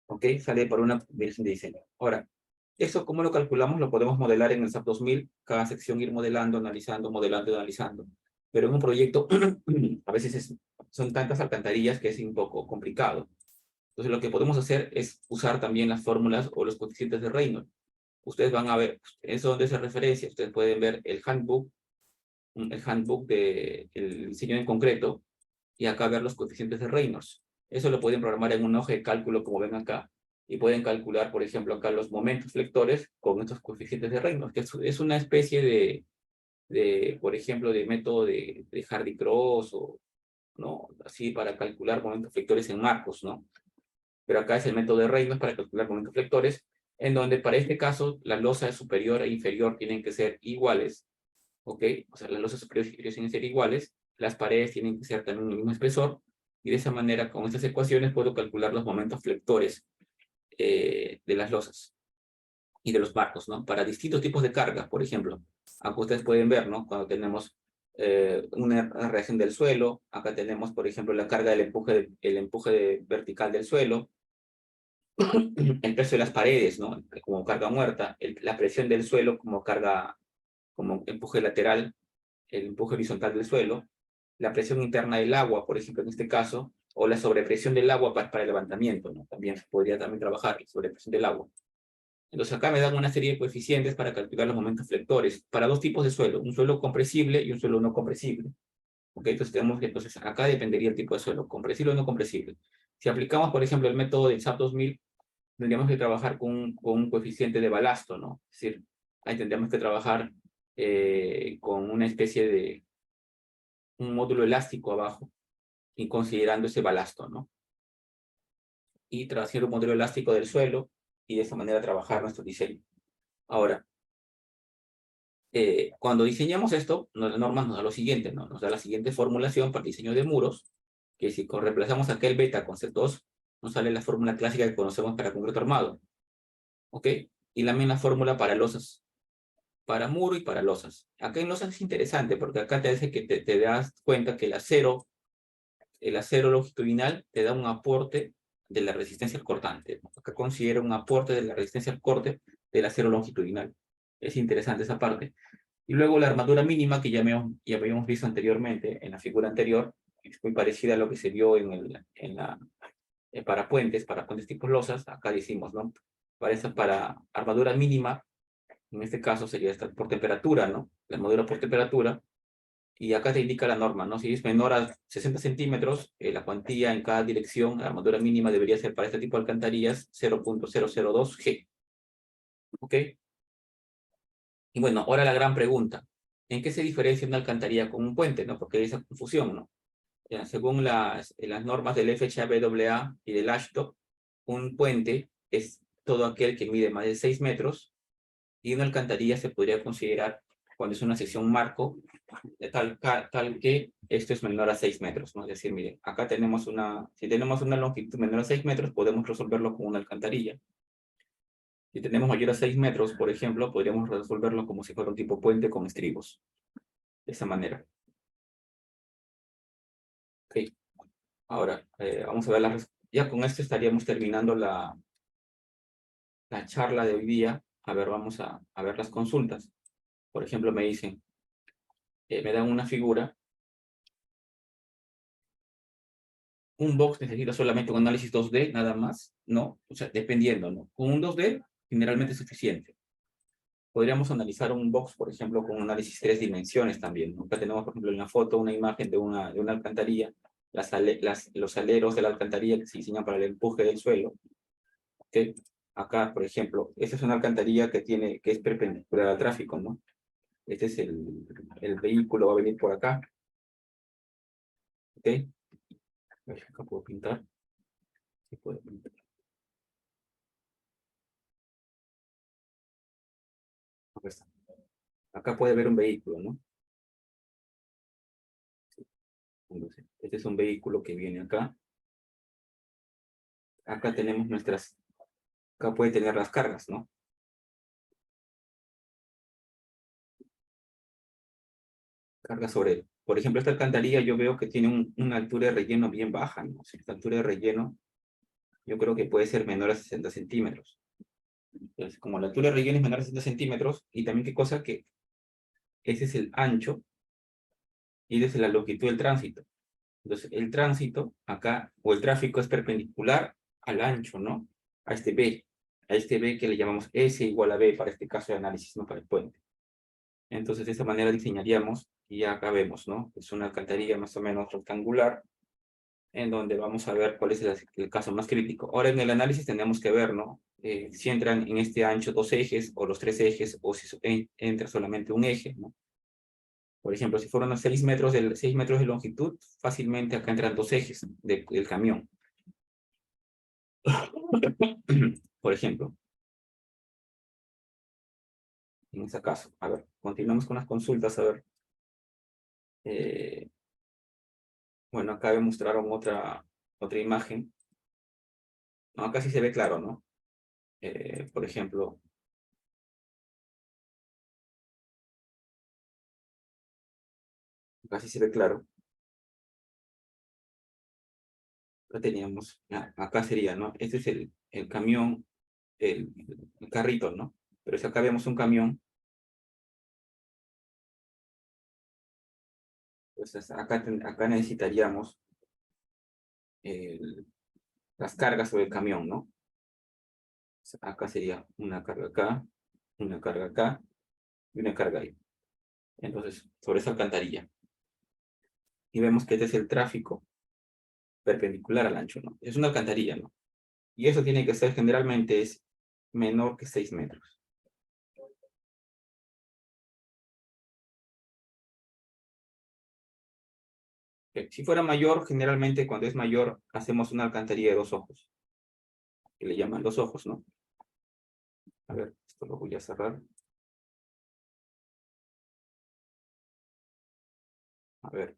A: ¿Ok? Sale por una combinación de diseño. Ahora, ¿eso cómo lo calculamos? Lo podemos modelar en el SAP 2000, cada sección ir modelando, analizando, modelando, analizando. Pero en un proyecto, a veces son tantas alcantarillas que es un poco complicado. Entonces, lo que podemos hacer es usar también las fórmulas o los coeficientes de Reynolds. Ustedes van a ver, eso donde se referencia, ustedes pueden ver el handbook del diseño en concreto, y acá ver los coeficientes de Reynolds. Eso lo pueden programar en un hoja de cálculo, como ven acá, y pueden calcular, por ejemplo, acá los momentos flectores con estos coeficientes de Reynolds, que es una especie por ejemplo, de método de Hardy-Cross, o, ¿no? Así para calcular momentos flectores en marcos, ¿no? Pero acá es el método de Reynolds para calcular momentos flectores, en donde para este caso la losa superior e inferior tienen que ser iguales, ¿ok? O sea, las losas superiores y inferiores tienen que ser iguales, las paredes tienen que ser también el mismo espesor, y de esa manera, con estas ecuaciones, puedo calcular los momentos flectores de las losas y de los marcos, ¿no? Para distintos tipos de cargas, por ejemplo. Acá ustedes pueden ver, ¿no? Cuando tenemos una reacción del suelo, acá tenemos, por ejemplo, la carga del empuje vertical del suelo, el peso de las paredes, ¿no? Como carga muerta, la presión del suelo como carga, como empuje lateral, el empuje horizontal del suelo, la presión interna del agua, por ejemplo, en este caso, o la sobrepresión del agua para el levantamiento, ¿no? También podría trabajar la sobrepresión del agua. Entonces acá me dan una serie de coeficientes para calcular los momentos flectores para dos tipos de suelo, un suelo compresible y un suelo no compresible. ¿Ok? Entonces tenemos que, acá dependería el tipo de suelo, compresible o no compresible. Si aplicamos, por ejemplo, el método del SAP 2000, tendríamos que trabajar con un coeficiente de balasto, ¿no? Es decir, ahí tendríamos que trabajar con una especie de un módulo elástico abajo, y considerando ese balasto, ¿no? Y haciendo un modelo elástico del suelo, y de esa manera trabajar nuestro diseño. Ahora, cuando diseñamos esto, la norma nos da lo siguiente, ¿no? Nos da la siguiente formulación para el diseño de muros, que si reemplazamos aquel beta con C2, nos sale la fórmula clásica que conocemos para concreto armado. ¿Ok? Y la misma fórmula para losas, para muro y para losas. Acá en losas es interesante, porque acá te hace que te das cuenta que el acero longitudinal te da un aporte de la resistencia al cortante. Acá considera un aporte de la resistencia al corte del acero longitudinal. Es interesante esa parte. Y luego la armadura mínima, que ya habíamos visto anteriormente en la figura anterior, es muy parecida a lo que se vio para puentes tipo losas. Acá decimos, ¿no? Para armadura mínima, en este caso sería esta por temperatura, ¿no? La armadura por temperatura. Y acá te indica la norma, ¿no? Si es menor a 60 centímetros, la cuantía en cada dirección, la armadura mínima debería ser para este tipo de alcantarillas 0.002 G. ¿Ok? Y bueno, ahora la gran pregunta. ¿En qué se diferencia una alcantarilla con un puente, no? Porque hay esa confusión, ¿no? Ya, según las normas del FHBAA y del AASHTO, un puente es todo aquel que mide más de 6 metros y una alcantarilla se podría considerar cuando es una sección marco, de tal que esto es menor a 6 metros, ¿no? Es decir, miren, acá tenemos si tenemos una longitud menor a 6 metros, podemos resolverlo con una alcantarilla. Si tenemos mayor a 6 metros, por ejemplo, podríamos resolverlo como si fuera un tipo puente con estribos. De esa manera. Ok. Ahora, vamos a ver ya con esto estaríamos terminando la charla de hoy día. A ver, vamos a ver las consultas. Por ejemplo, me dicen, me dan una figura. Un box necesita solamente un análisis 2D, nada más, ¿no? O sea, dependiendo, ¿no? Con un 2D, generalmente es suficiente. Podríamos analizar un box, por ejemplo, con un análisis 3 dimensiones también, ¿no? Acá tenemos, por ejemplo, en la foto una imagen de una alcantarilla, los aleros de la alcantarilla que se diseñan para el empuje del suelo. ¿Okay? Acá, por ejemplo, esta es una alcantarilla que es perpendicular al tráfico, ¿no? Este es el vehículo, va a venir por acá. ¿Ok? Acá puedo pintar. Sí puedo pintar. Acá está. Acá puede haber un vehículo, ¿no? Entonces, este es un vehículo que viene acá. Acá tenemos acá puede tener las cargas, ¿no? Cargas sobre él. Por ejemplo, esta alcantarilla yo veo que tiene una altura de relleno bien baja, ¿no? O sea, esta altura de relleno yo creo que puede ser menor a 60 centímetros. Entonces, como la altura de relleno es menor a 60 centímetros, y también qué cosa que ese es el ancho y esa es la longitud del tránsito. Entonces, el tránsito acá, o el tráfico es perpendicular al ancho, ¿no? A este B. A este B que le llamamos S igual a B para este caso de análisis, no para el puente. Entonces, de esta manera diseñaríamos, y ya acá vemos, ¿no? Es una alcantarilla más o menos rectangular, en donde vamos a ver cuál es el caso más crítico. Ahora, en el análisis tenemos que ver, ¿no? Si entran en este ancho 2 ejes, o los 3 ejes, o si entra solamente un eje, ¿no? Por ejemplo, si fueron 6 metros de longitud, fácilmente acá entran 2 ejes del camión. Por ejemplo, en este caso. A ver, continuamos con las consultas, a ver. Bueno, acá me mostraron otra imagen. No, acá sí se ve claro, ¿no? Por ejemplo, acá sí se ve claro. Acá teníamos, acá sería, ¿no? Este es el camión, el carrito, ¿no? Pero si acá vemos un camión, pues acá necesitaríamos las cargas sobre el camión, ¿no? Acá sería una carga acá, una carga acá y una carga ahí. Entonces, sobre esa alcantarilla. Y vemos que este es el tráfico perpendicular al ancho, ¿no? Es una alcantarilla, ¿no? Y eso tiene que ser generalmente es menor que 6 metros. Si fuera mayor, generalmente cuando es mayor, hacemos una alcantarilla de 2 ojos, que le llaman 2 ojos, ¿no? A ver, esto lo voy a cerrar. A ver.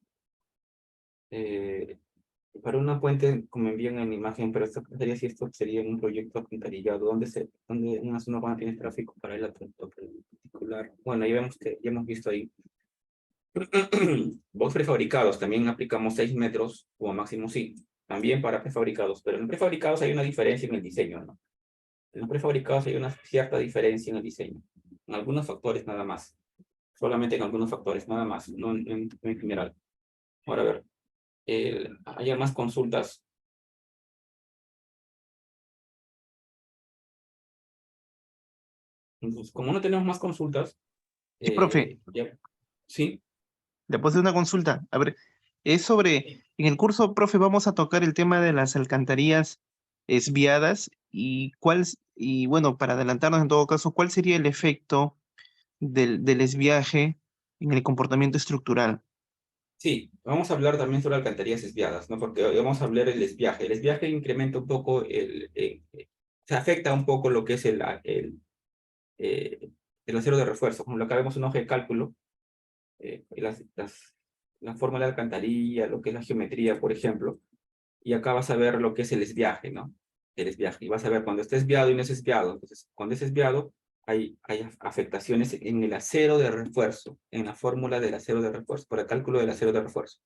A: Para una puente, como envían en la imagen, pero esto sería si esto sería un proyecto alcantarillado, donde una zona urbana tiene tráfico para el particular. Bueno, ya vemos que ya hemos visto ahí. Box prefabricados, también aplicamos 6 metros, como máximo sí. también para prefabricados, pero en prefabricados hay una diferencia en el diseño, ¿no? En los prefabricados hay una cierta diferencia en el diseño, en algunos factores nada más, solamente en algunos factores nada más, no en general. Ahora a ver, hay más consultas. Entonces, como no tenemos más consultas,
B: Sí, profe,
A: sí,
B: le puedo hacer una consulta. A ver, es sobre, en el curso, profe, vamos a tocar el tema de las alcantarillas esviadas y bueno, para adelantarnos en todo caso, ¿cuál sería el efecto del esviaje en el comportamiento estructural?
A: sí, vamos a hablar también sobre alcantarillas desviadas, ¿no? Porque hoy vamos a hablar del desviaje. El desviaje incrementa un poco, se afecta un poco lo que es el acero de refuerzo. Como lo acá vemos un hoja de cálculo, la forma de la alcantarilla, lo que es la geometría, por ejemplo, y acá vas a ver lo que es el desviaje, ¿no? El desviaje. Y vas a ver cuando está desviado y no es desviado. Entonces, cuando es desviado, hay afectaciones en el acero de refuerzo, en la fórmula del acero de refuerzo, por el cálculo del acero de refuerzo.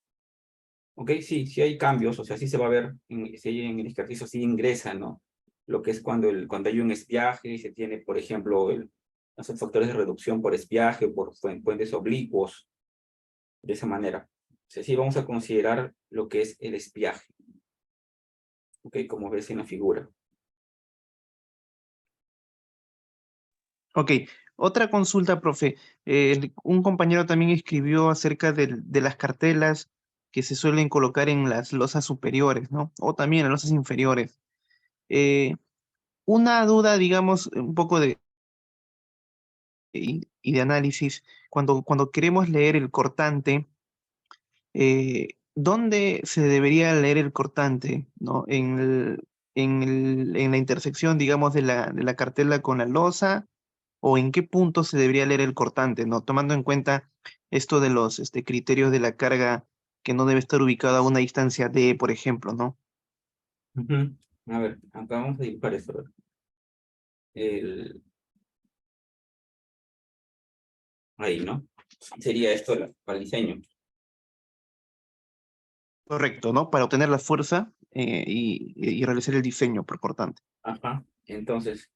A: ¿Ok? Sí, sí hay cambios, o sea, sí se va a ver, si en el ejercicio sí ingresa, ¿no? Lo que es cuando hay un desviaje y se tiene, por ejemplo, los factores de reducción por desviaje, por puentes oblicuos, de esa manera. O sea, sí vamos a considerar lo que es el desviaje. ¿Ok? Como ves en la figura.
B: Ok, otra consulta, profe. Un compañero también escribió acerca de las cartelas que se suelen colocar en las losas superiores, ¿no? O también en las losas inferiores. Eh, una duda, digamos, un poco y de análisis, cuando queremos leer el cortante, ¿dónde se debería leer el cortante? ¿No? En la intersección, digamos, de la cartela con la losa, o en qué punto se debería leer el cortante, ¿no? Tomando en cuenta esto de los criterios de la carga que no debe estar ubicado a una distancia D, por ejemplo, ¿no?
A: Ujú. A ver, acá vamos a dibujar esto. Ahí, ¿no? Sería esto para el diseño.
B: Correcto, ¿no? Para obtener la fuerza y realizar el diseño por cortante.
A: Ajá. Entonces,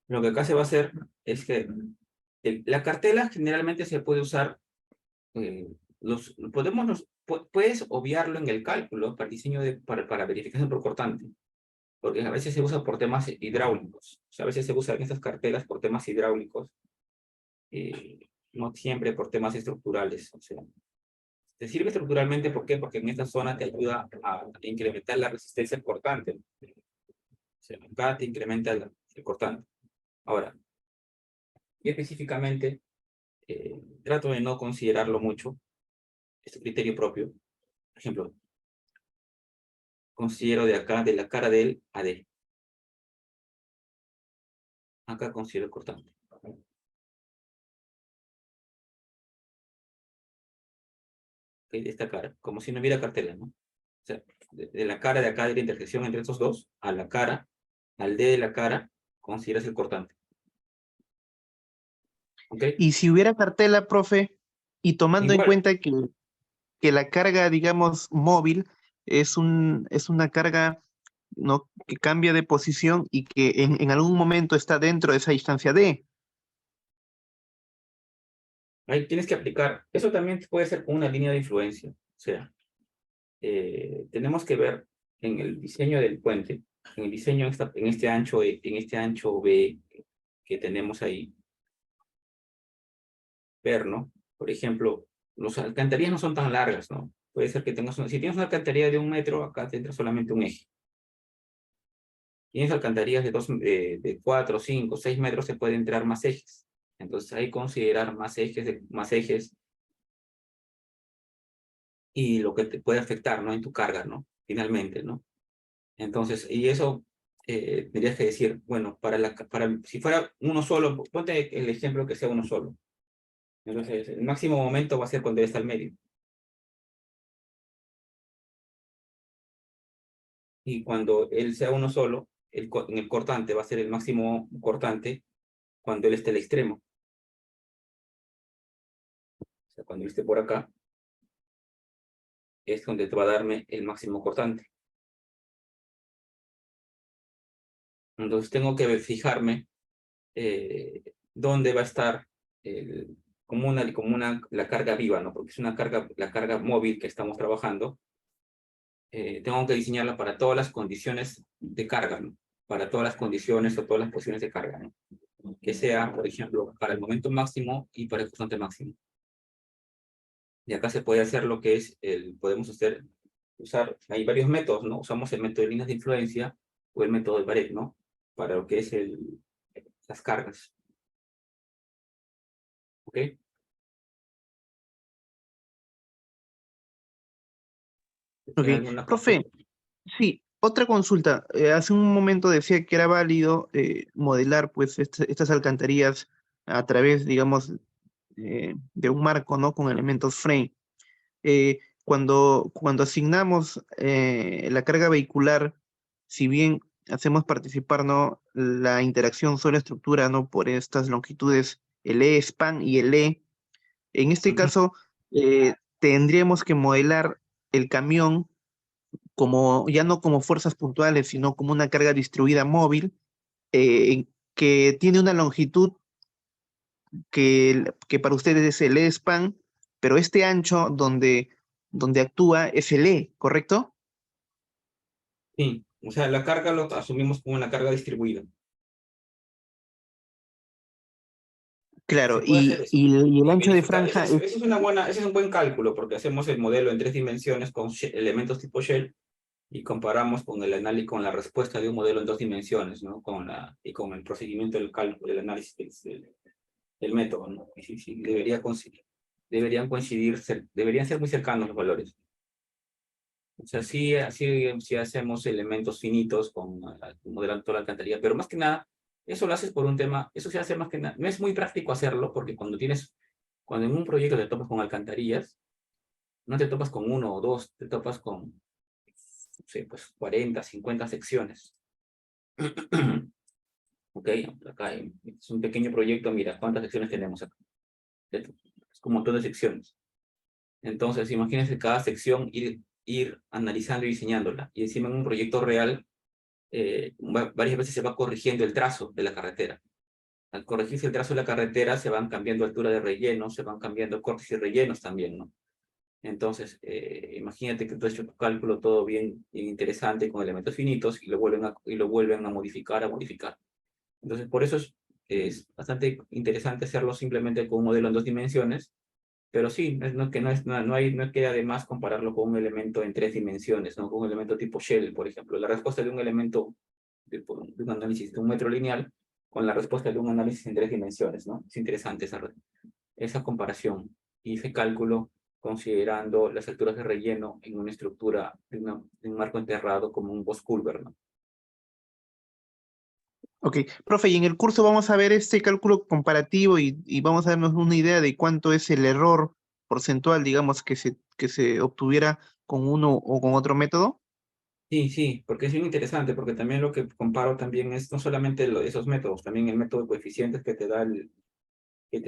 A: lo que acá se va a hacer es que la cartela generalmente se puede usar, puedes obviarlo en el cálculo para diseño para verificación por cortante, porque a veces se usa por temas hidráulicos, o sea, a veces se usan estas cartelas por temas hidráulicos, no siempre por temas estructurales, o sea, te sirve estructuralmente, ¿por qué? Porque en esta zona te ayuda a incrementar la resistencia al cortante, o sea, acá te incrementa el cortante. Ahora, y específicamente, trato de no considerarlo mucho, este criterio propio. Por ejemplo, considero de acá, de la cara de él a D. Acá considero el cortante. ¿Ok? De esta cara, como si no hubiera cartela, ¿no? O sea, de la cara de acá, de la intersección entre estos dos, a la cara, al D de la cara, consideras el cortante. ¿Ok?
B: Y si hubiera cartela, profe, y tomando en
A: Igual,
B: cuenta que la carga, digamos, móvil es una carga, ¿no? Que cambia de posición y que en algún momento está dentro de esa distancia D.
A: ahí tienes que aplicar. Eso también puede ser con una línea de influencia. O sea, tenemos que ver en el diseño del puente, en el diseño en este ancho B que tenemos ahí, ver, ¿no? Por ejemplo, las alcantarillas no son tan largas, ¿no? Puede ser que si tienes una alcantarilla de 1 metro, acá te entra solamente un eje. Tienes alcantarillas de 4, 5, 6 metros, se puede entrar más ejes. Entonces hay que considerar más ejes y lo que te puede afectar, ¿no? En tu carga, ¿no? Finalmente, ¿no? Entonces, y eso tendrías que decir, bueno, si fuera uno solo, ponte el ejemplo que sea uno solo. Entonces, el máximo momento va a ser cuando él está al medio. Y cuando él sea uno solo, en el cortante va a ser el máximo cortante cuando él esté al extremo. O sea, cuando él esté por acá, es donde te va a darme el máximo cortante. Entonces tengo que fijarme dónde va a estar la carga viva, ¿no? Porque es la carga móvil que estamos trabajando. Tengo que diseñarla para todas las condiciones de carga, ¿no? Para todas las condiciones o todas las posiciones de carga, ¿no? Que sea, por ejemplo, para el momento máximo y para el constante máximo. Y acá se puede hacer lo que es, usar, hay varios métodos, ¿no? Usamos el método de líneas de influencia o el método de Pareto, ¿no? Para lo que es las cargas. ¿Ok?
B: Ok,
A: ¿Tiene alguna
B: profe,
A: consulta?
B: sí, otra consulta. Hace un momento decía que era válido modelar pues estas alcantarillas a través, digamos, de un marco, ¿no? Con elementos frame. Cuando asignamos la carga vehicular, si bien hacemos participar, ¿no? La interacción suelo-estructura, ¿no? Por estas longitudes, el E, span y el E, en este
A: Ujú.
B: caso tendríamos que modelar el camión como, ya no como fuerzas puntuales, sino como una carga distribuida móvil que tiene una longitud que para ustedes es el E-span, pero este ancho donde actúa es el E, ¿correcto?
A: Sí, o sea, la carga lo asumimos como una carga distribuida.
B: Claro,
A: Se puede hacer eso.
B: y el
A: Y
B: ancho de
A: verificar,
B: franja es,
A: ese es un buen cálculo, porque hacemos el modelo en 3 dimensiones con elementos tipo shell y comparamos con el análisis, con la respuesta de un modelo en 2 dimensiones, ¿no? Y con el procedimiento del cálculo, del análisis del método, ¿no? Y sí, sí, deberían ser muy cercanos los valores. O sea, sí hacemos elementos finitos modelando toda la alcantarilla, pero más que nada, eso lo haces por un tema, eso se hace más que nada, no es muy práctico hacerlo, porque cuando en un proyecto te topas con alcantarillas, no te topas con uno o dos, te topas con, no sé, pues 40, 50 secciones. Ok, acá es un pequeño proyecto, mira cuántas secciones tenemos acá. Es un montón de secciones. Entonces, imagínense cada sección ir analizando y diseñándola. Y encima en un proyecto real, varias veces se va corrigiendo el trazo de la carretera. Al corregirse el trazo de la carretera, se van cambiando altura de relleno, se van cambiando cortes y rellenos también, ¿no? Entonces, imagínate que tú has hecho tu cálculo todo bien, bien interesante con elementos finitos y lo vuelven a modificar. Entonces, por eso es bastante interesante hacerlo simplemente con un modelo en 2 dimensiones, pero sí, no queda de más compararlo con un elemento en 3 dimensiones, ¿no? Con un elemento tipo shell, por ejemplo. La respuesta de un elemento de un análisis de un metro lineal con la respuesta de un análisis en 3 dimensiones, ¿no? Es interesante esa comparación y ese cálculo considerando las alturas de relleno en una estructura, de un marco enterrado como un Bose-Culver, ¿no?
B: ok. Profe, y en el curso vamos a ver este cálculo comparativo y vamos a darnos una idea de cuánto es el error porcentual, digamos, que se obtuviera con uno o con otro método.
A: Sí, sí, porque es muy interesante, porque también lo que comparo también es no solamente esos métodos, también el método de coeficientes que te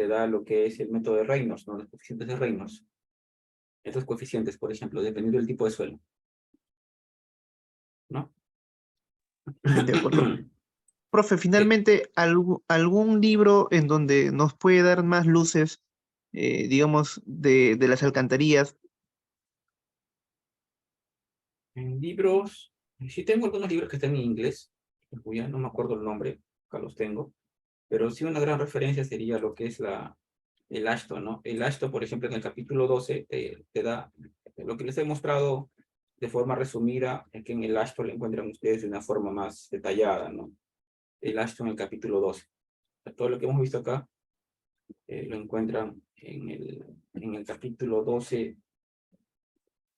A: da lo que es el método de Reynolds, ¿no? Los coeficientes de Reynolds. Esos coeficientes, por ejemplo, dependiendo del tipo de suelo, ¿no?
B: De acuerdo. Profe,
A: Ok.
B: finalmente, ¿algún libro en donde nos puede dar más luces, digamos, de las alcantarillas?
A: En libros, sí tengo algunos libros que están en inglés, ya no me acuerdo el nombre, acá los tengo, pero sí una gran referencia sería lo que es el Ashton, ¿no? El Ashton, por ejemplo, en el capítulo 12 te da lo que les he mostrado de forma resumida, es que en el Ashton lo encuentran ustedes de una forma más detallada, ¿no? El Ashton en el capítulo 12. O sea, todo lo que hemos visto acá lo encuentran en el capítulo 12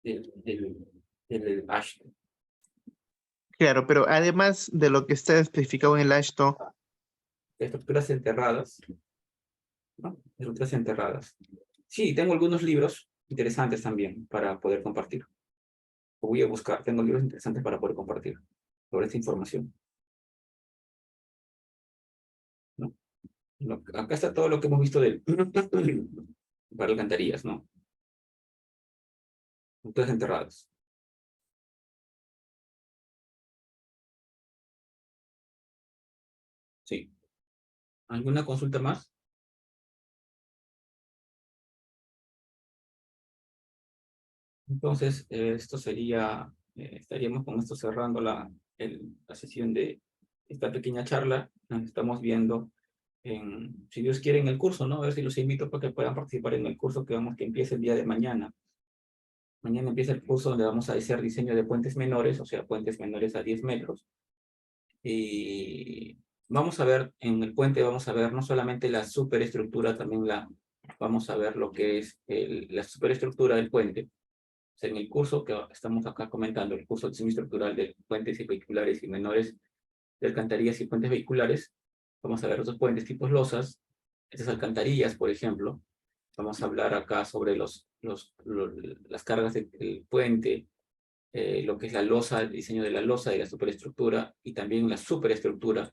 A: del, del, del Ashton.
B: Claro, pero además de lo que está especificado en el Ashto,
A: Estructuras enterradas, ¿no? Estructuras enterradas. Sí, tengo algunos libros interesantes también para poder compartir. Voy a buscar, tengo libros interesantes para poder compartir sobre esta información, ¿no? Acá está todo lo que hemos visto para alcantarillas, ¿no? Entonces enterrados. Sí. ¿Alguna consulta más? Entonces, esto sería, estaríamos con esto cerrando la sesión de esta pequeña charla. Nos estamos viendo, si Dios quiere, en el curso, ¿no? A ver si los invito para que puedan participar en el curso que empieza el día de mañana. Mañana empieza el curso donde vamos a hacer diseño de puentes menores, o sea, puentes menores a 10 metros. Y vamos a ver, en el puente vamos a ver no solamente la superestructura, también vamos a ver lo que es la superestructura del puente. O sea, en el curso que estamos acá comentando, el curso de diseño estructural de puentes y vehiculares y menores de alcantarillas y puentes vehiculares, vamos a ver otros puentes tipos losas, estas alcantarillas, por ejemplo. Vamos a hablar acá sobre las cargas del puente, lo que es la losa, el diseño de la losa y la superestructura, y también la superestructura,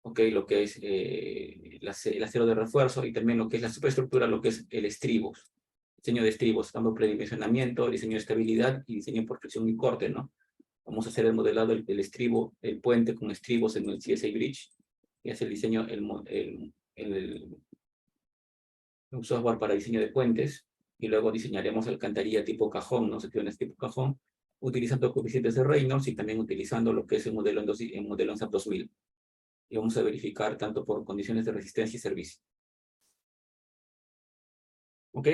A: okay, lo que es el acero de refuerzo, y también lo que es la superestructura, lo que es el estribos. Diseño de estribos, dando predimensionamiento, diseño de estabilidad y diseño por fricción y corte, ¿no? Vamos a hacer el modelado del estribo, el puente con estribos en el CSA Bridge, y hacer el diseño, un software para diseño de puentes, y luego diseñaremos alcantarilla tipo cajón, ¿no? Secciones tipo cajón, utilizando coeficientes de Reynolds y también utilizando lo que es el modelo en SAP 2000. Y vamos a verificar tanto por condiciones de resistencia y servicio. ¿Ok?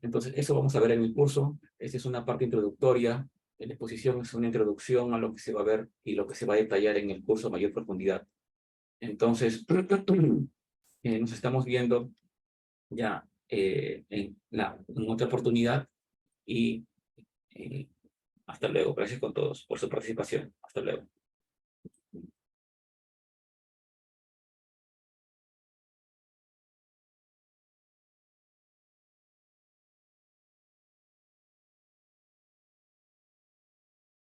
A: Entonces, eso vamos a ver en el curso. Esta es una parte introductoria. La exposición es una introducción a lo que se va a ver y lo que se va a detallar en el curso a mayor profundidad. Entonces, nos estamos viendo ya en otra oportunidad y hasta luego. Gracias con todos por su participación. Hasta luego.